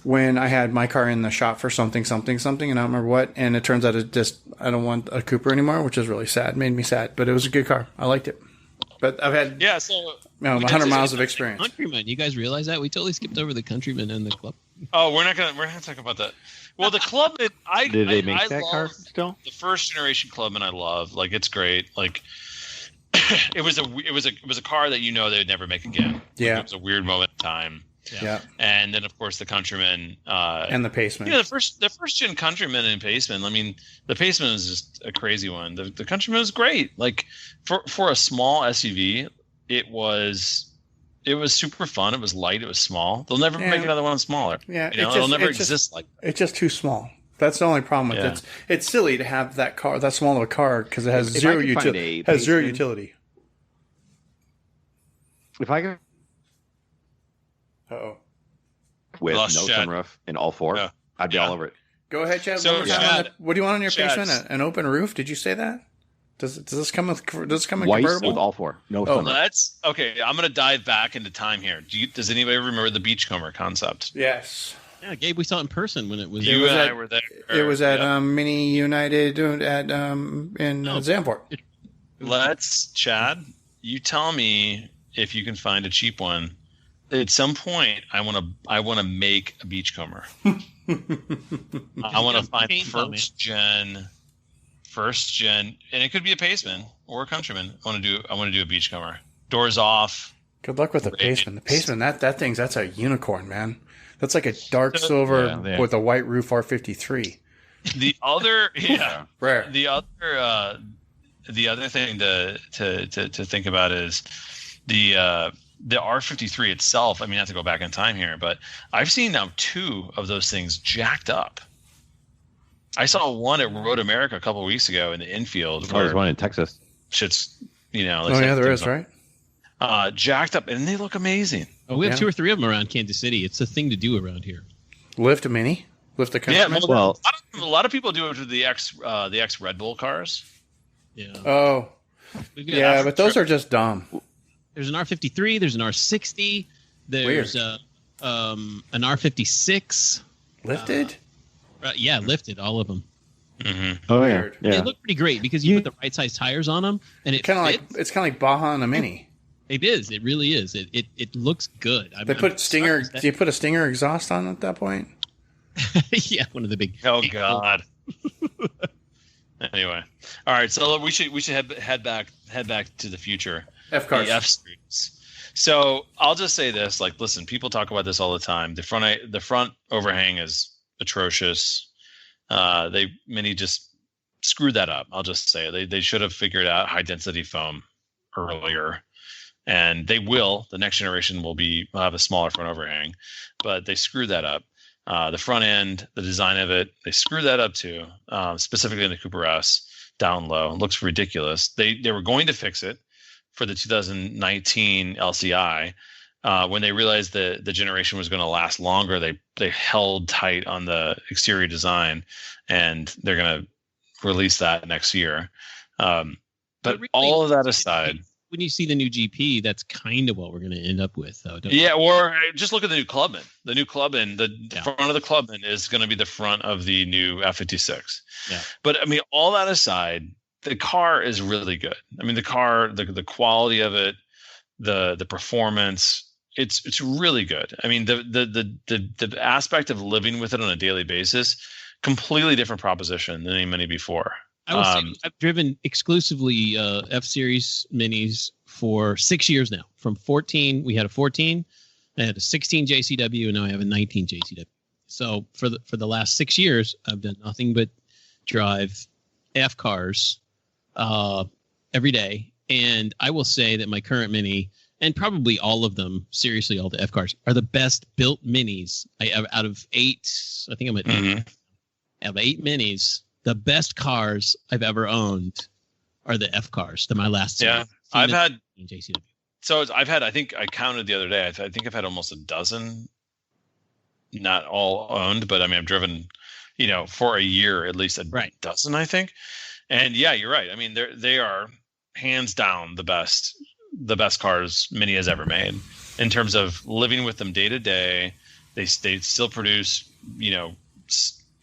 when I had my car in the shop for something, and I don't remember what. And it turns out I don't want a Cooper anymore, which is really sad. It made me sad, but it was a good car. I liked it. But I've had 100 miles of experience. Countryman, you guys realize that? We totally skipped over the Countryman and the Club. Oh, we're not gonna talk about that. Well, the Clubman, did they make that car still? The first generation Clubman, I love. Like, it's great. Like, it was a car that they would never make again. Yeah, like, it was a weird moment in time. Yeah. And then, of course, the Countryman and the Paceman. The first gen Countryman and Paceman. I mean, the Paceman is just a crazy one. The Countryman was great. Like, for a small SUV, it was super fun. It was light. It was small. They'll never make another one smaller. Yeah, it'll never exist like that. It's just too small. That's the only problem with it. It's silly to have that small of a car because it has zero utility. If I could, with no sunroof in all four, I'd be all over it. Go ahead, Chad. So, what do you want on your Paceman? An open roof? Did you say that? Does this come in white convertible? with all four? No sunroof. Okay. I'm going to dive back into time here. Does anybody remember the Beachcomber concept? Yes. Yeah, Gabe, we saw it in person when it was. You and I were there. It was at Mini United in Zandvoort. Chad, you tell me if you can find a cheap one. At some point, I want to make a Beachcomber. I want to find first gen, and it could be a Paceman or a Countryman. I want to do a Beachcomber. Doors off. Good luck with the Paceman. The Paceman, that's a unicorn, man. That's like a dark silver with a white roof R53. The other, rare. The other thing to think about is the R53 itself. I mean, not to go back in time here, but I've seen now 2 of those things jacked up. I saw one at Road America a couple of weeks ago in the infield. There's one in Texas. Shit's, there is, right? Jacked up, and they look amazing. Oh, we have 2 or 3 of them around Kansas City. It's a thing to do around here. Lift a Mini? Lift a Countryman? Yeah, well, a lot of people do it with the X Red Bull cars. Yeah. Oh. Yeah, but those are just dumb. There's an R53. There's an R60. There's an R56. Lifted? Lifted, all of them. Mm-hmm. Oh, yeah. They look pretty great because you put the right size tires on them, and it's kind of like Baja on a Mini. It is. It really is. It looks good. They put Stinger. Do you put a Stinger exhaust on at that point? Yeah, one of the big. Oh God. Anyway, all right. So we should head back to the future. F cars. The F series. So I'll just say this: like, listen, people talk about this all the time. The front overhang is atrocious. Mini just screwed that up. I'll just say they should have figured out high density foam earlier. And they will. The next generation will have a smaller front overhang, but they screwed that up. The front end, the design of it, they screwed that up too. Specifically in the Cooper S, down low, it looks ridiculous. They were going to fix it for the 2019 LCI. When they realized the generation was going to last longer, they held tight on the exterior design, and they're going to release that next year. But really, all of that aside. When you see the new GP, that's kind of what we're going to end up with, though. Or just look at the new Clubman. The new Clubman, the front of the Clubman is going to be the front of the new F56. Yeah. But I mean, all that aside, the car is really good. I mean, the car, the quality of it, the performance, it's really good. I mean, the aspect of living with it on a daily basis, completely different proposition than any Mini before. I will say I've driven exclusively F-Series Minis for 6 years now. From 14, we had a 14, I had a 16 JCW, and now I have a 19 JCW. So for the last 6 years, I've done nothing but drive F cars every day. And I will say that my current Mini, and probably all of them, seriously, all the F cars, are the best built Minis. Out of 8, I think I'm at 8. Out of 8 Minis, the best cars I've ever owned are the F cars. They're my last. Yeah, I've had JCW. So I think I counted the other day. I think I've had almost a dozen, not all owned, but I mean, I've driven for a year, at least a dozen, I think. And yeah, you're right. I mean, they are hands down the best cars Mini has ever made in terms of living with them day to day. They still produce,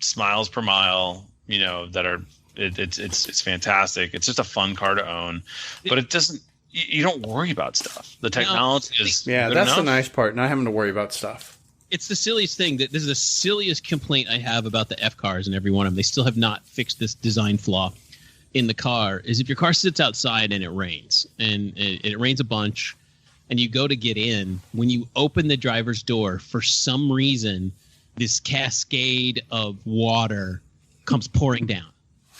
smiles per mile, that are, it's fantastic. It's just a fun car to own, but it doesn't, you don't worry about stuff. The technology is that's enough. the nice part, not having to worry about stuff. It's the silliest thing. This is the silliest complaint I have about the F cars and every one of them. They still have not fixed this design flaw in the car. Is if your car sits outside and it rains, and it rains a bunch, and you go to get in, when you open the driver's door, for some reason, this cascade of water comes pouring down,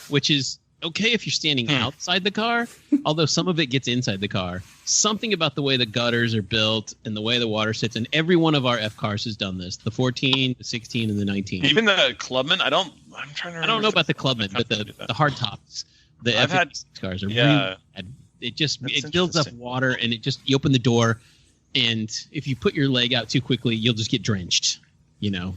which is okay if you're standing outside the car, although some of it gets inside the car. Something about the way the gutters are built and the way the water sits, and every one of our F cars has done this. The 14, the 16, and the 19. Even the Clubman, I'm trying to remember. I don't know about the Clubman, but the hard tops, the F cars are really bad. It builds up water, and you open the door, and if you put your leg out too quickly, you'll just get drenched,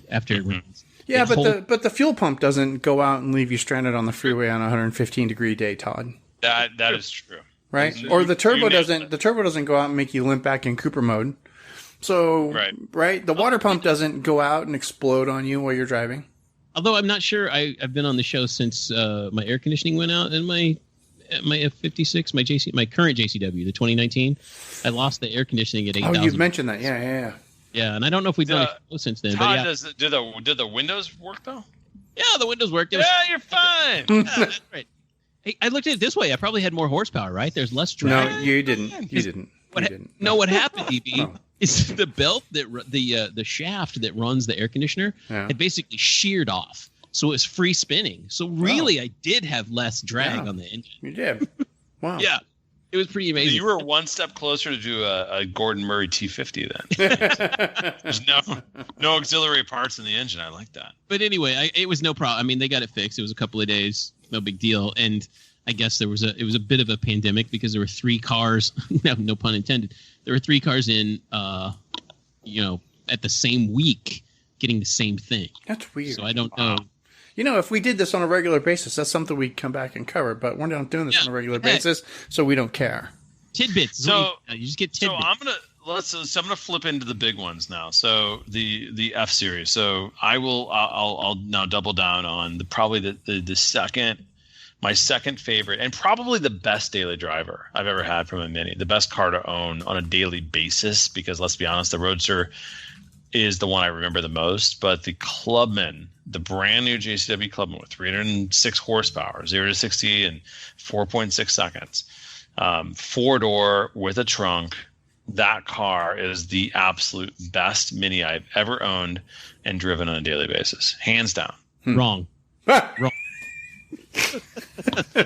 after it rains. Yeah, but the fuel pump doesn't go out and leave you stranded on the freeway on a 115-degree day, Todd. That is true. Right? Or the turbo doesn't go out and make you limp back in Cooper mode. So, right? The water pump doesn't go out and explode on you while you're driving. Although I'm not sure, I've been on the show since my air conditioning went out in my F56, my current JCW, the 2019. I lost the air conditioning at 8,000. Oh, you've mentioned that. Yeah. Yeah, and I don't know if we've done a show since then. Todd, but did the windows work though? Yeah, the windows worked. Yeah, you're fine. Yeah, that's right. Hey, I looked at it this way. I probably had more horsepower, right? There's less drag. No, you didn't. You didn't. What happened, DB, is the belt the shaft that runs the air conditioner had basically sheared off, so it was free spinning. So really, I did have less drag on the engine. You did. Wow. Yeah. It was pretty amazing. You were one step closer to do a Gordon Murray T50 then. There's no auxiliary parts in the engine. I like that. But anyway, it was no problem. I mean, they got it fixed. It was a couple of days, no big deal. And I guess it was a bit of a pandemic because there were 3 cars. No pun intended. There were 3 cars in, at the same week getting the same thing. That's weird. So I don't know. If we did this on a regular basis, that's something we'd come back and cover. But we're not doing this on a regular basis, so we don't care. Tidbits. So you just get tidbits. So I'm gonna flip into the big ones now. So the F series. So I'll now double down on probably the second, my second favorite, and probably the best daily driver I've ever had from a Mini. The best car to own on a daily basis, because let's be honest, the Roadster is the one I remember the most. But the Clubman, the brand new JCW Clubman with 306 horsepower, 0 to 60 in 4.6 seconds, 4-door with a trunk. That car is the absolute best Mini I've ever owned and driven on a daily basis, hands down. Wrong. Wrong. That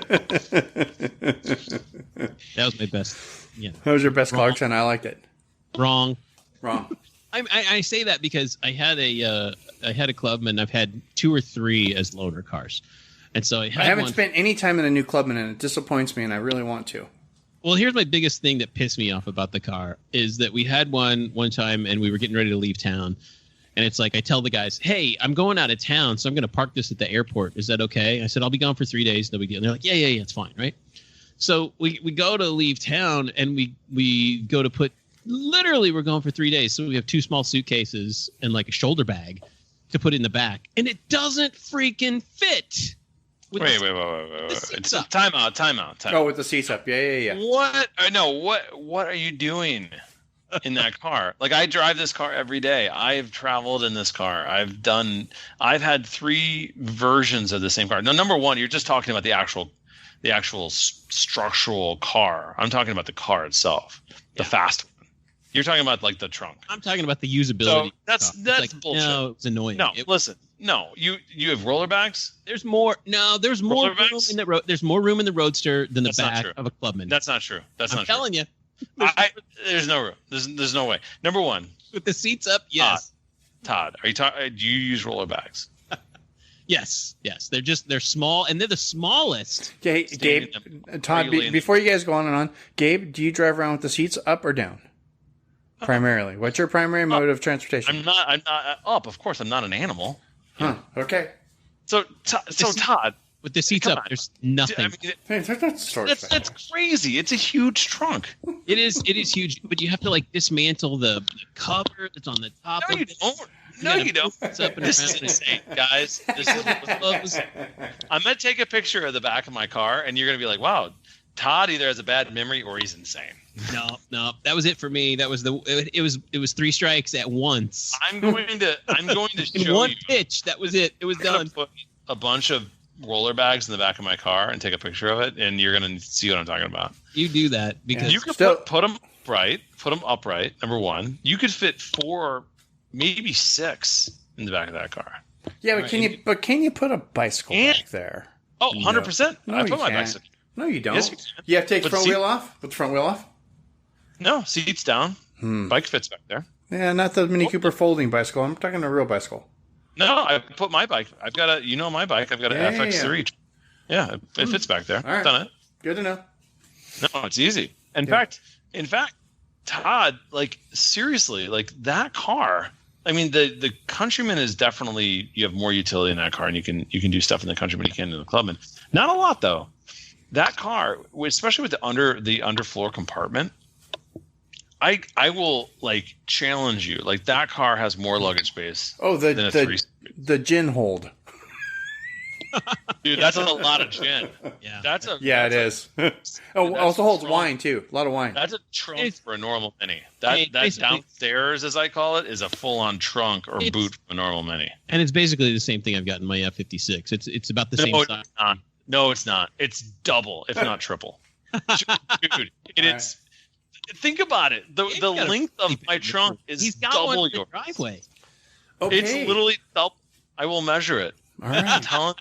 was my best. Yeah. That was your best Clarkson. I liked it. Wrong. I say that because I had a Clubman. I've had 2 or 3 as loaner cars, and so I haven't spent any time in a new Clubman, and it disappoints me, and I really want to. Well, here's my biggest thing that pissed me off about the car is that we had one time, and we were getting ready to leave town, and it's like I tell the guys, "Hey, I'm going out of town, so I'm going to park this at the airport. Is that okay?" I said, "I'll be gone for 3 days, no big deal." And they're like, "Yeah, it's fine, right?" So we go to leave town, and we go to put. Literally, we're going for 3 days, so we have 2 small suitcases and like a shoulder bag to put in the back, and it doesn't freaking fit. Wait. It's time out. Oh, with the seats up. Yeah. What? No. What are you doing in that car? Like, I drive this car every day. I've traveled in this car. I've had 3 versions of the same car. Now, number one, you're just talking about the actual structural car. I'm talking about the car itself, the fast one. You're talking about like the trunk. I'm talking about the usability. So that's bullshit. No, it's annoying. No, listen. No, you have roller bags? There's more. No, there's more room in the There's more room in the Roadster than the back of a Clubman. That's not true. I'm telling you. There's no room. There's no way. Number one, with the seats up, yes. Todd, do you use roller bags? Yes. They're small, and they're the smallest. Okay, Gabe, Todd, before you guys go on and on, Gabe, do you drive around with the seats up or down? Primarily, what's your primary mode of transportation? I'm not up. Of course, I'm not an animal. Huh. Okay. So Todd, with the seats come up, on. there's nothing. I mean, Hey, that's storage back that's crazy. It's a huge trunk. It is huge, but you have to like dismantle the cover that's on the top. No, of you it. don't. No, you don't. It's up and This around is and- insane, guys. This is close. I'm gonna take a picture of the back of my car, and you're gonna be like, "Wow, Todd either has a bad memory or he's insane." No, that was it for me. That was it was 3 strikes at once. I'm going to In show one you. pitch, that was it. It was I'm gonna done. put a bunch of roller bags in the back of my car and take a picture of it, and you're gonna see what I'm talking about. You do that because You can Still- put them upright. Number one, you could fit 4, maybe 6 in the back of that car. Yeah, but can you put a bicycle And- back there? Oh, 100%. No, I you put my can't. bicycle. No, you don't. Yes, we can. You have to take the But front see- wheel off? Put the front wheel off? No, seats down. Bike fits back there. Yeah, not the Mini Cooper folding bicycle. I'm talking a real bicycle. No, I put my bike. I've got my bike. I've got an Yeah, FX3. Yeah, it fits back there. All right. Done it. Good to know. No, it's easy. In fact, Todd, like seriously, like that car. I mean, the Countryman is definitely, you have more utility in that car, and you can do stuff in the Countryman you can in the Clubman. Not a lot though. That car, especially with the underfloor compartment, I will like challenge you. Like that car has more luggage space. Oh, than a 3. the gin hold. Dude, that's a lot of gin. yeah. That's a Yeah, it that's is. Oh, that's also holds strong. wine too. A lot of wine. That's a trunk It's- for a normal Mini. That basically- downstairs, as I call it, is a full-on trunk or It's- boot for a normal Mini. And it's basically the same thing I've got in my F56. It's about the same No, size. it's not. No, it's not. It's double, if not triple. Dude, it is. Think about it. The You gotta length of keep it my in the trunk front. is He's got double one in the yours. driveway. Okay. It's literally double. I will measure it. All I'm right. telling.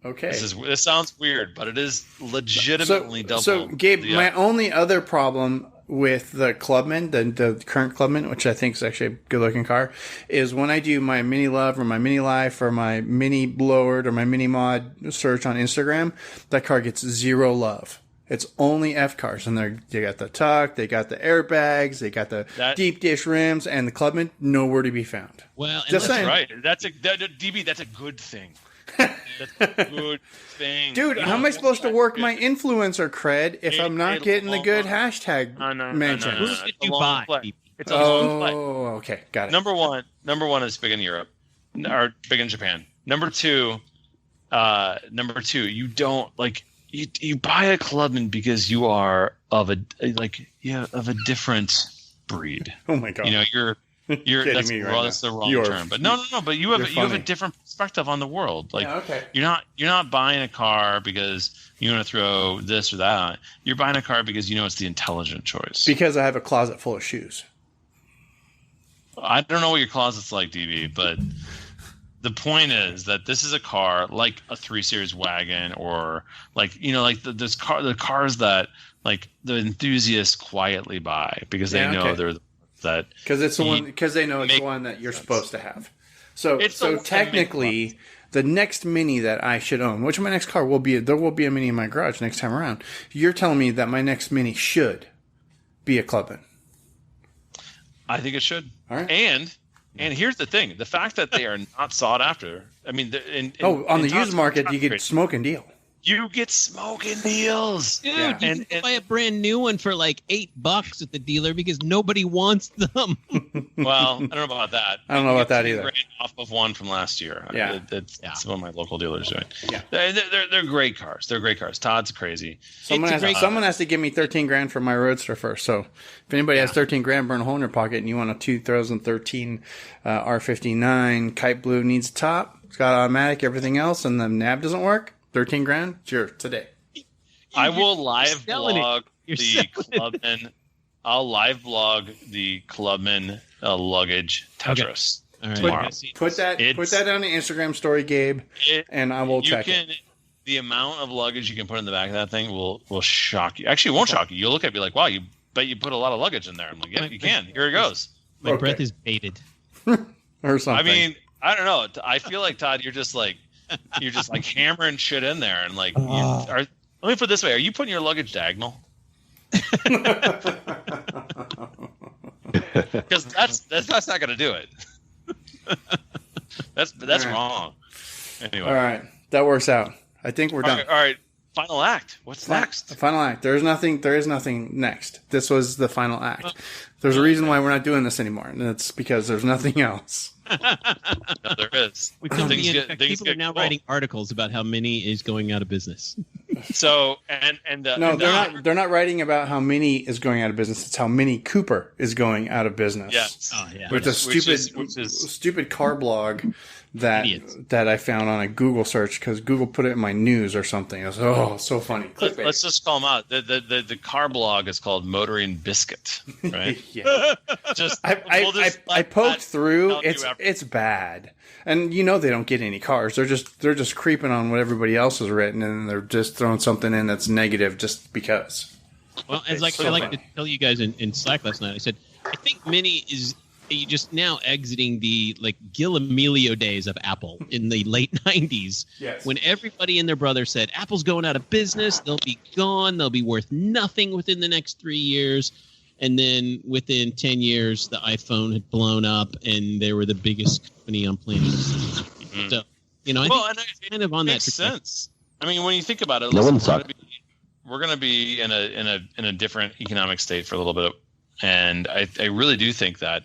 Okay. This sounds weird, but it is legitimately double. So, Gabe, Yeah. my only other problem with the Clubman, the current Clubman, which I think is actually a good-looking car, is when I do my Mini Love or my Mini Life or my Mini Blowered or my Mini Mod search on Instagram, that car gets 0 love. It's only F cars, and they got the tuck, they got the airbags, they got the deep dish rims, and the Clubman nowhere to be found. Well, and Just let's- saying. Right. DB. That's a good thing. That's a good thing. Dude, You how know, am I supposed to work my influencer cred if I'm not It'll getting the good all- hashtag No, mentions? Who's did It's a you long buy? play. It's a long play. Oh, okay, got it. Number one is big in Europe, or big in Japan. Number two, you don't like you buy a Clubman because you are of a different breed. Oh my god! You know, you're Kidding that's, me right that's the now. wrong You are- term. But no. But you have you're you have a funny. different perspective on the world. Like Yeah, okay. you're not buying a car because you want to throw this or that. You're buying a car because you know it's the intelligent choice. Because I have a closet full of shoes. I don't know what your closet's like, DB, but the point is that this is a car like a 3 Series wagon, or like, you know, like the cars that like the enthusiasts quietly buy because they Yeah, know okay. they're that. Because it's the one. Because they know it's the Make one that you're supposed to have. So It's the one that technically, the next Mini that I should own, which my next car will be, there will be a Mini in my garage next time around. You're telling me that my next Mini should be a Clubman. I think it should. All right. And here's the thing: the fact that they are not sought after. I mean, On the Todd's- used market, you get Todd's smoking deal. You get smoking deals. Dude, Yeah. you And- can buy a brand new one for like $8 at the dealer because nobody wants them. Well, I don't know about that. I don't know about that You either. get $10 off of one from last year. Yeah. That's what my local dealer's doing. Yeah. They're great cars. They're great cars. Todd's crazy. Someone It's a has, great- someone has to give me $13,000 for my Roadster first. So if anybody has $13,000 burn a hole in their pocket and you want a 2013 R59 Kite Blue, needs a top, it's got automatic, everything else, and the nav doesn't work, $13,000, it's yours today. I will live selling it. blog You're the selling it. Clubman. I'll live blog the Clubman luggage Tetris All right. tomorrow. Put that on the Instagram story, Gabe, and I will check it. The amount of luggage you can put in the back of that thing will shock you. Actually, it won't shock you. You'll look at it and be like, wow, you bet you put a lot of luggage in there. I'm like, yeah, you can. Here it goes. My Okay. breath is baited. Or something. I mean, I don't know. I feel like, Todd, you're just like hammering shit in there, and like, let me put it this way: are you putting your luggage diagonal? Because that's not going to do it. That's All right. wrong. Anyway. All right. That works out. I think we're done. All right. Final act. What's next? The final act. There is nothing next. This was the final act. There's a reason why we're not doing this anymore, and it's because there's nothing else. No, there is. People are now writing articles about how Mini is going out of business. So they're not writing about how Mini is going out of business. It's how Mini Cooper is going out of business. Yes. Oh, yeah. With a stupid car blog that I found on a Google search because Google put it in my news or something. It was so funny. Let's just call them out. The car blog is called Motoring Biscuit, right? Yeah. I poked through. It's bad, and they don't get any cars. They're just creeping on what everybody else has written, and they're just throwing something in that's negative just because. Well, I like to tell you guys in Slack last night. I said I think Mini is just now exiting the Gil Amelio days of Apple in the late 90s. Yes. When everybody and their brother said Apple's going out of business, they'll be gone, they'll be worth nothing within the next 3 years. And then within 10 years, the iPhone had blown up and they were the biggest company on planet. Mm-hmm. So, I think it's kind of on that. Makes sense. I mean, when you think about it, we're going to be in a different economic state for a little bit. And I really do think that,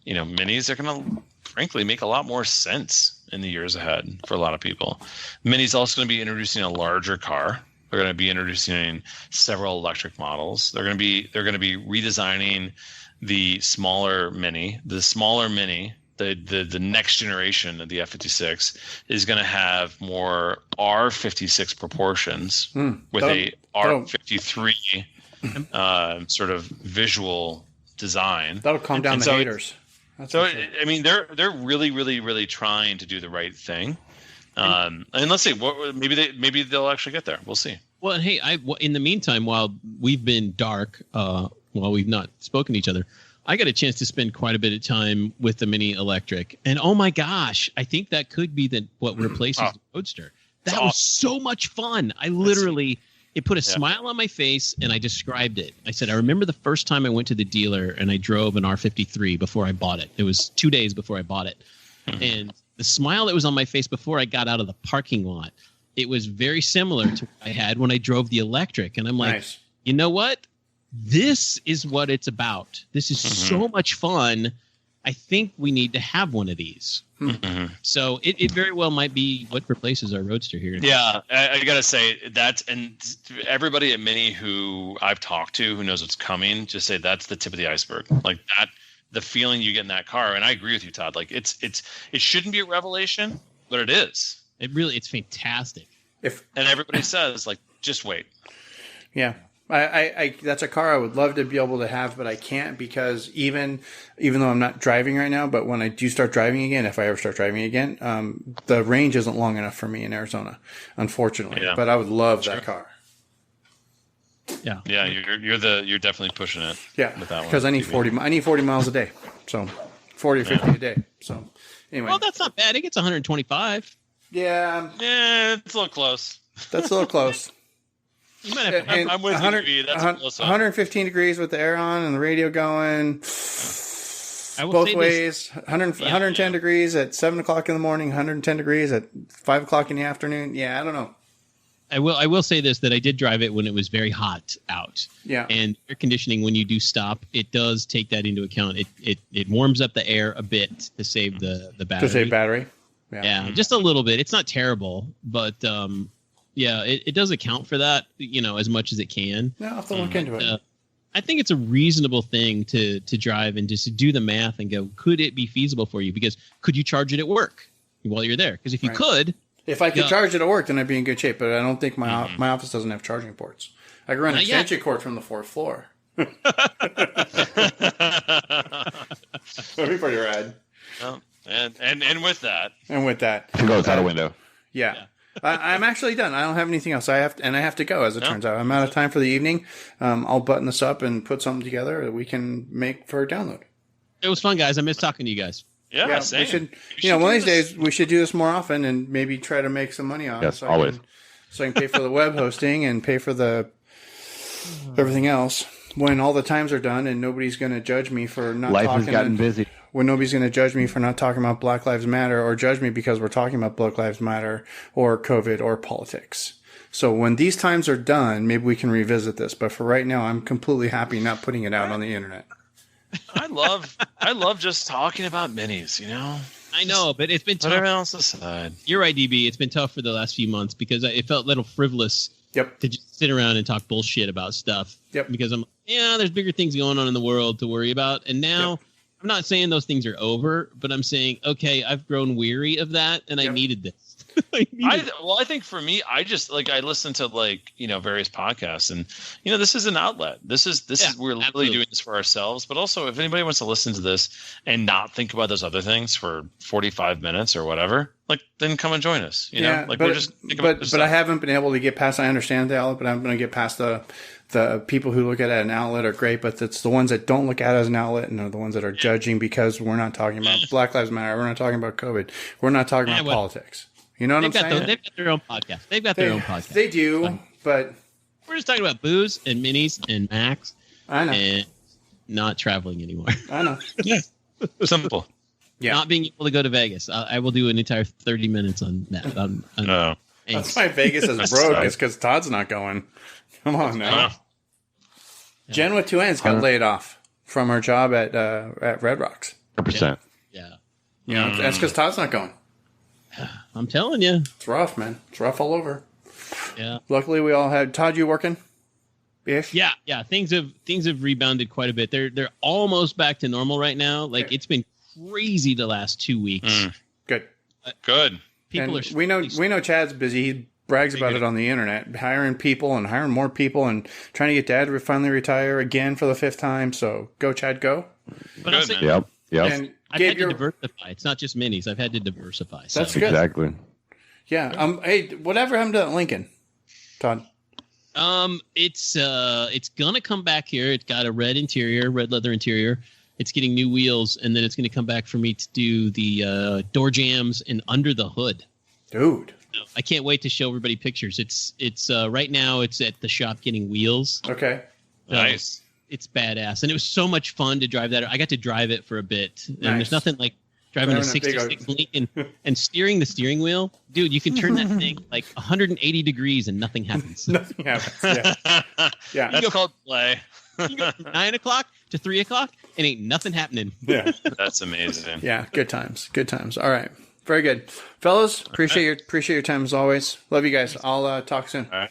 minis are going to, frankly, make a lot more sense in the years ahead for a lot of people. Mini's also going to be introducing a larger car. They're going to be introducing several electric models. They're going to be redesigning the smaller Mini. The smaller Mini, the next generation of the F56, is going to have more R56 proportions with a R53 sort of visual design. That'll calm down the haters. Sure. I mean, they're really, really, really trying to do the right thing. And let's see. Maybe they'll actually get there. We'll see. Well, and hey, in the meantime, while we've been dark, while we've not spoken to each other, I got a chance to spend quite a bit of time with the Mini Electric, and oh my gosh, I think that could be what replaces the Roadster. That was so much fun. I literally. It put a smile on my face, and I described it. I said, I remember the first time I went to the dealer and I drove an R53 before I bought it. It was 2 days before I bought it. Mm-hmm. And the smile that was on my face before I got out of the parking lot, it was very similar to what I had when I drove the electric. And I'm like, You know what? This is what it's about. This is so much fun. I think we need to have one of these. Mm-hmm. So it very well might be what replaces our Roadster here. Yeah, I got to say that, and everybody at Mini who I've talked to who knows what's coming, just say that's the tip of the iceberg. Like that, the feeling you get in that car, and I agree with you, Todd. Like it shouldn't be a revelation, but it is. It's fantastic. And everybody says like, just wait. Yeah. I that's a car I would love to be able to have, but I can't because even though I'm not driving right now, but when I do start driving again, if I ever start driving again, the range isn't long enough for me in Arizona, unfortunately. Yeah. But I would love that car. Yeah. Yeah, you're definitely pushing it. Yeah. With that one. Because I need 40 miles a day. So 40 or 50 a day. So anyway. Well, that's not bad. It gets 125. Yeah. Yeah, it's a little close. That's a little close. You might have to, I'm with you. That's 115 degrees with the air on and the radio going. Both ways. 110 degrees at 7 o'clock in the morning. 110 degrees at 5 o'clock in the afternoon. Yeah, I don't know. I will say this, that I did drive it when it was very hot out. Yeah. And air conditioning, when you do stop, it does take that into account. It warms up the air a bit to save the battery. To save battery. Yeah, just a little bit. It's not terrible, but yeah, it does account for that, as much as it can. Yeah, I'll have to look into it. I think it's a reasonable thing to drive and just to do the math and go, could it be feasible for you? Because could you charge it at work while you're there? Because if you could. If I could charge it at work, then I'd be in good shape. But I don't think my office doesn't have charging ports. I can run an extension cord from the fourth floor. That'd be pretty rad. Oh, and with that. It goes out a window. Yeah. I'm actually done. I don't have anything else. I have to go, as it turns out. I'm out of time for the evening. I'll button this up and put something together that we can make for a download. It was fun, guys. I miss talking to you guys. Yeah, same. We should, one of these days, we should do this more often and maybe try to make some money on it. Yes, always. So I can pay for the web hosting and pay for the everything else when all the times are done and nobody's going to judge me for not talking. Life has gotten busy. when nobody's going to judge me for not talking about Black Lives Matter or judge me because we're talking about Black Lives Matter or COVID or politics. So when these times are done, maybe we can revisit this. But for right now, I'm completely happy not putting it out on the internet. I love just talking about minis, you know? I know, but it's been tough. Put everyone else aside. You're right, DB. It's been tough for the last few months because it felt a little frivolous to just sit around and talk bullshit about stuff. Yep. Because there's bigger things going on in the world to worry about. And now I'm not saying those things are over, but I'm saying, okay, I've grown weary of that and I needed this. I think for me, I just I listen to various podcasts, and this is an outlet. This is we're literally doing this for ourselves, but also if anybody wants to listen to this and not think about those other things for 45 minutes or whatever, then come and join us. But I haven't been able to get past. I understand the outlet, but I'm going to get past the people who look at it as an outlet are great, but it's the ones that don't look at it as an outlet and are the ones that are judging because we're not talking about Black Lives Matter. We're not talking about COVID. We're not talking about politics. You know what I'm saying? They've got their own podcast. They've got their own podcast. They do, but we're just talking about booze and minis and Macs. I know. And not traveling anymore. I know. Simple. Yeah. Not being able to go to Vegas. I will do an entire 30 minutes on that. That's why Vegas is broke. It's because Todd's not going. Come on now. Jen with 2 N's got laid off from her job at Red Rocks. 100%. Yeah. That's because Todd's not going. I'm telling you. It's rough, man. It's rough all over. Yeah. Luckily, we all had Todd. You working? Ish. Yeah. Things have rebounded quite a bit. They're almost back to normal right now. It's been crazy the last 2 weeks. Good. Good. People and we know Chad's busy. He brags about it on the internet, hiring people and hiring more people and trying to get Dad to finally retire again for the 5th time. So go, Chad, go. But good, Yep. And I've had to diversify. It's not just minis. I've had to diversify. That's good. Exactly. Yeah. Hey, whatever happened to that Lincoln, Todd? It's gonna come back here. It's got a red leather interior. It's getting new wheels, and then it's gonna come back for me to do the door jams and under the hood. Dude, I can't wait to show everybody pictures. It's right now. It's at the shop getting wheels. Okay. Nice. It's badass, and it was so much fun to drive that. I got to drive it for a bit, and there's nothing like driving a 66 Lincoln and steering the steering wheel. Dude, you can turn that thing 180 degrees and nothing happens. Nothing happens. Yeah. That's called play. You go from 9 o'clock to 3 o'clock, and ain't nothing happening. Yeah. That's amazing. Yeah. Good times. Good times. All right. Very good, fellas. Appreciate your time as always. Love you guys. I'll talk soon. All right.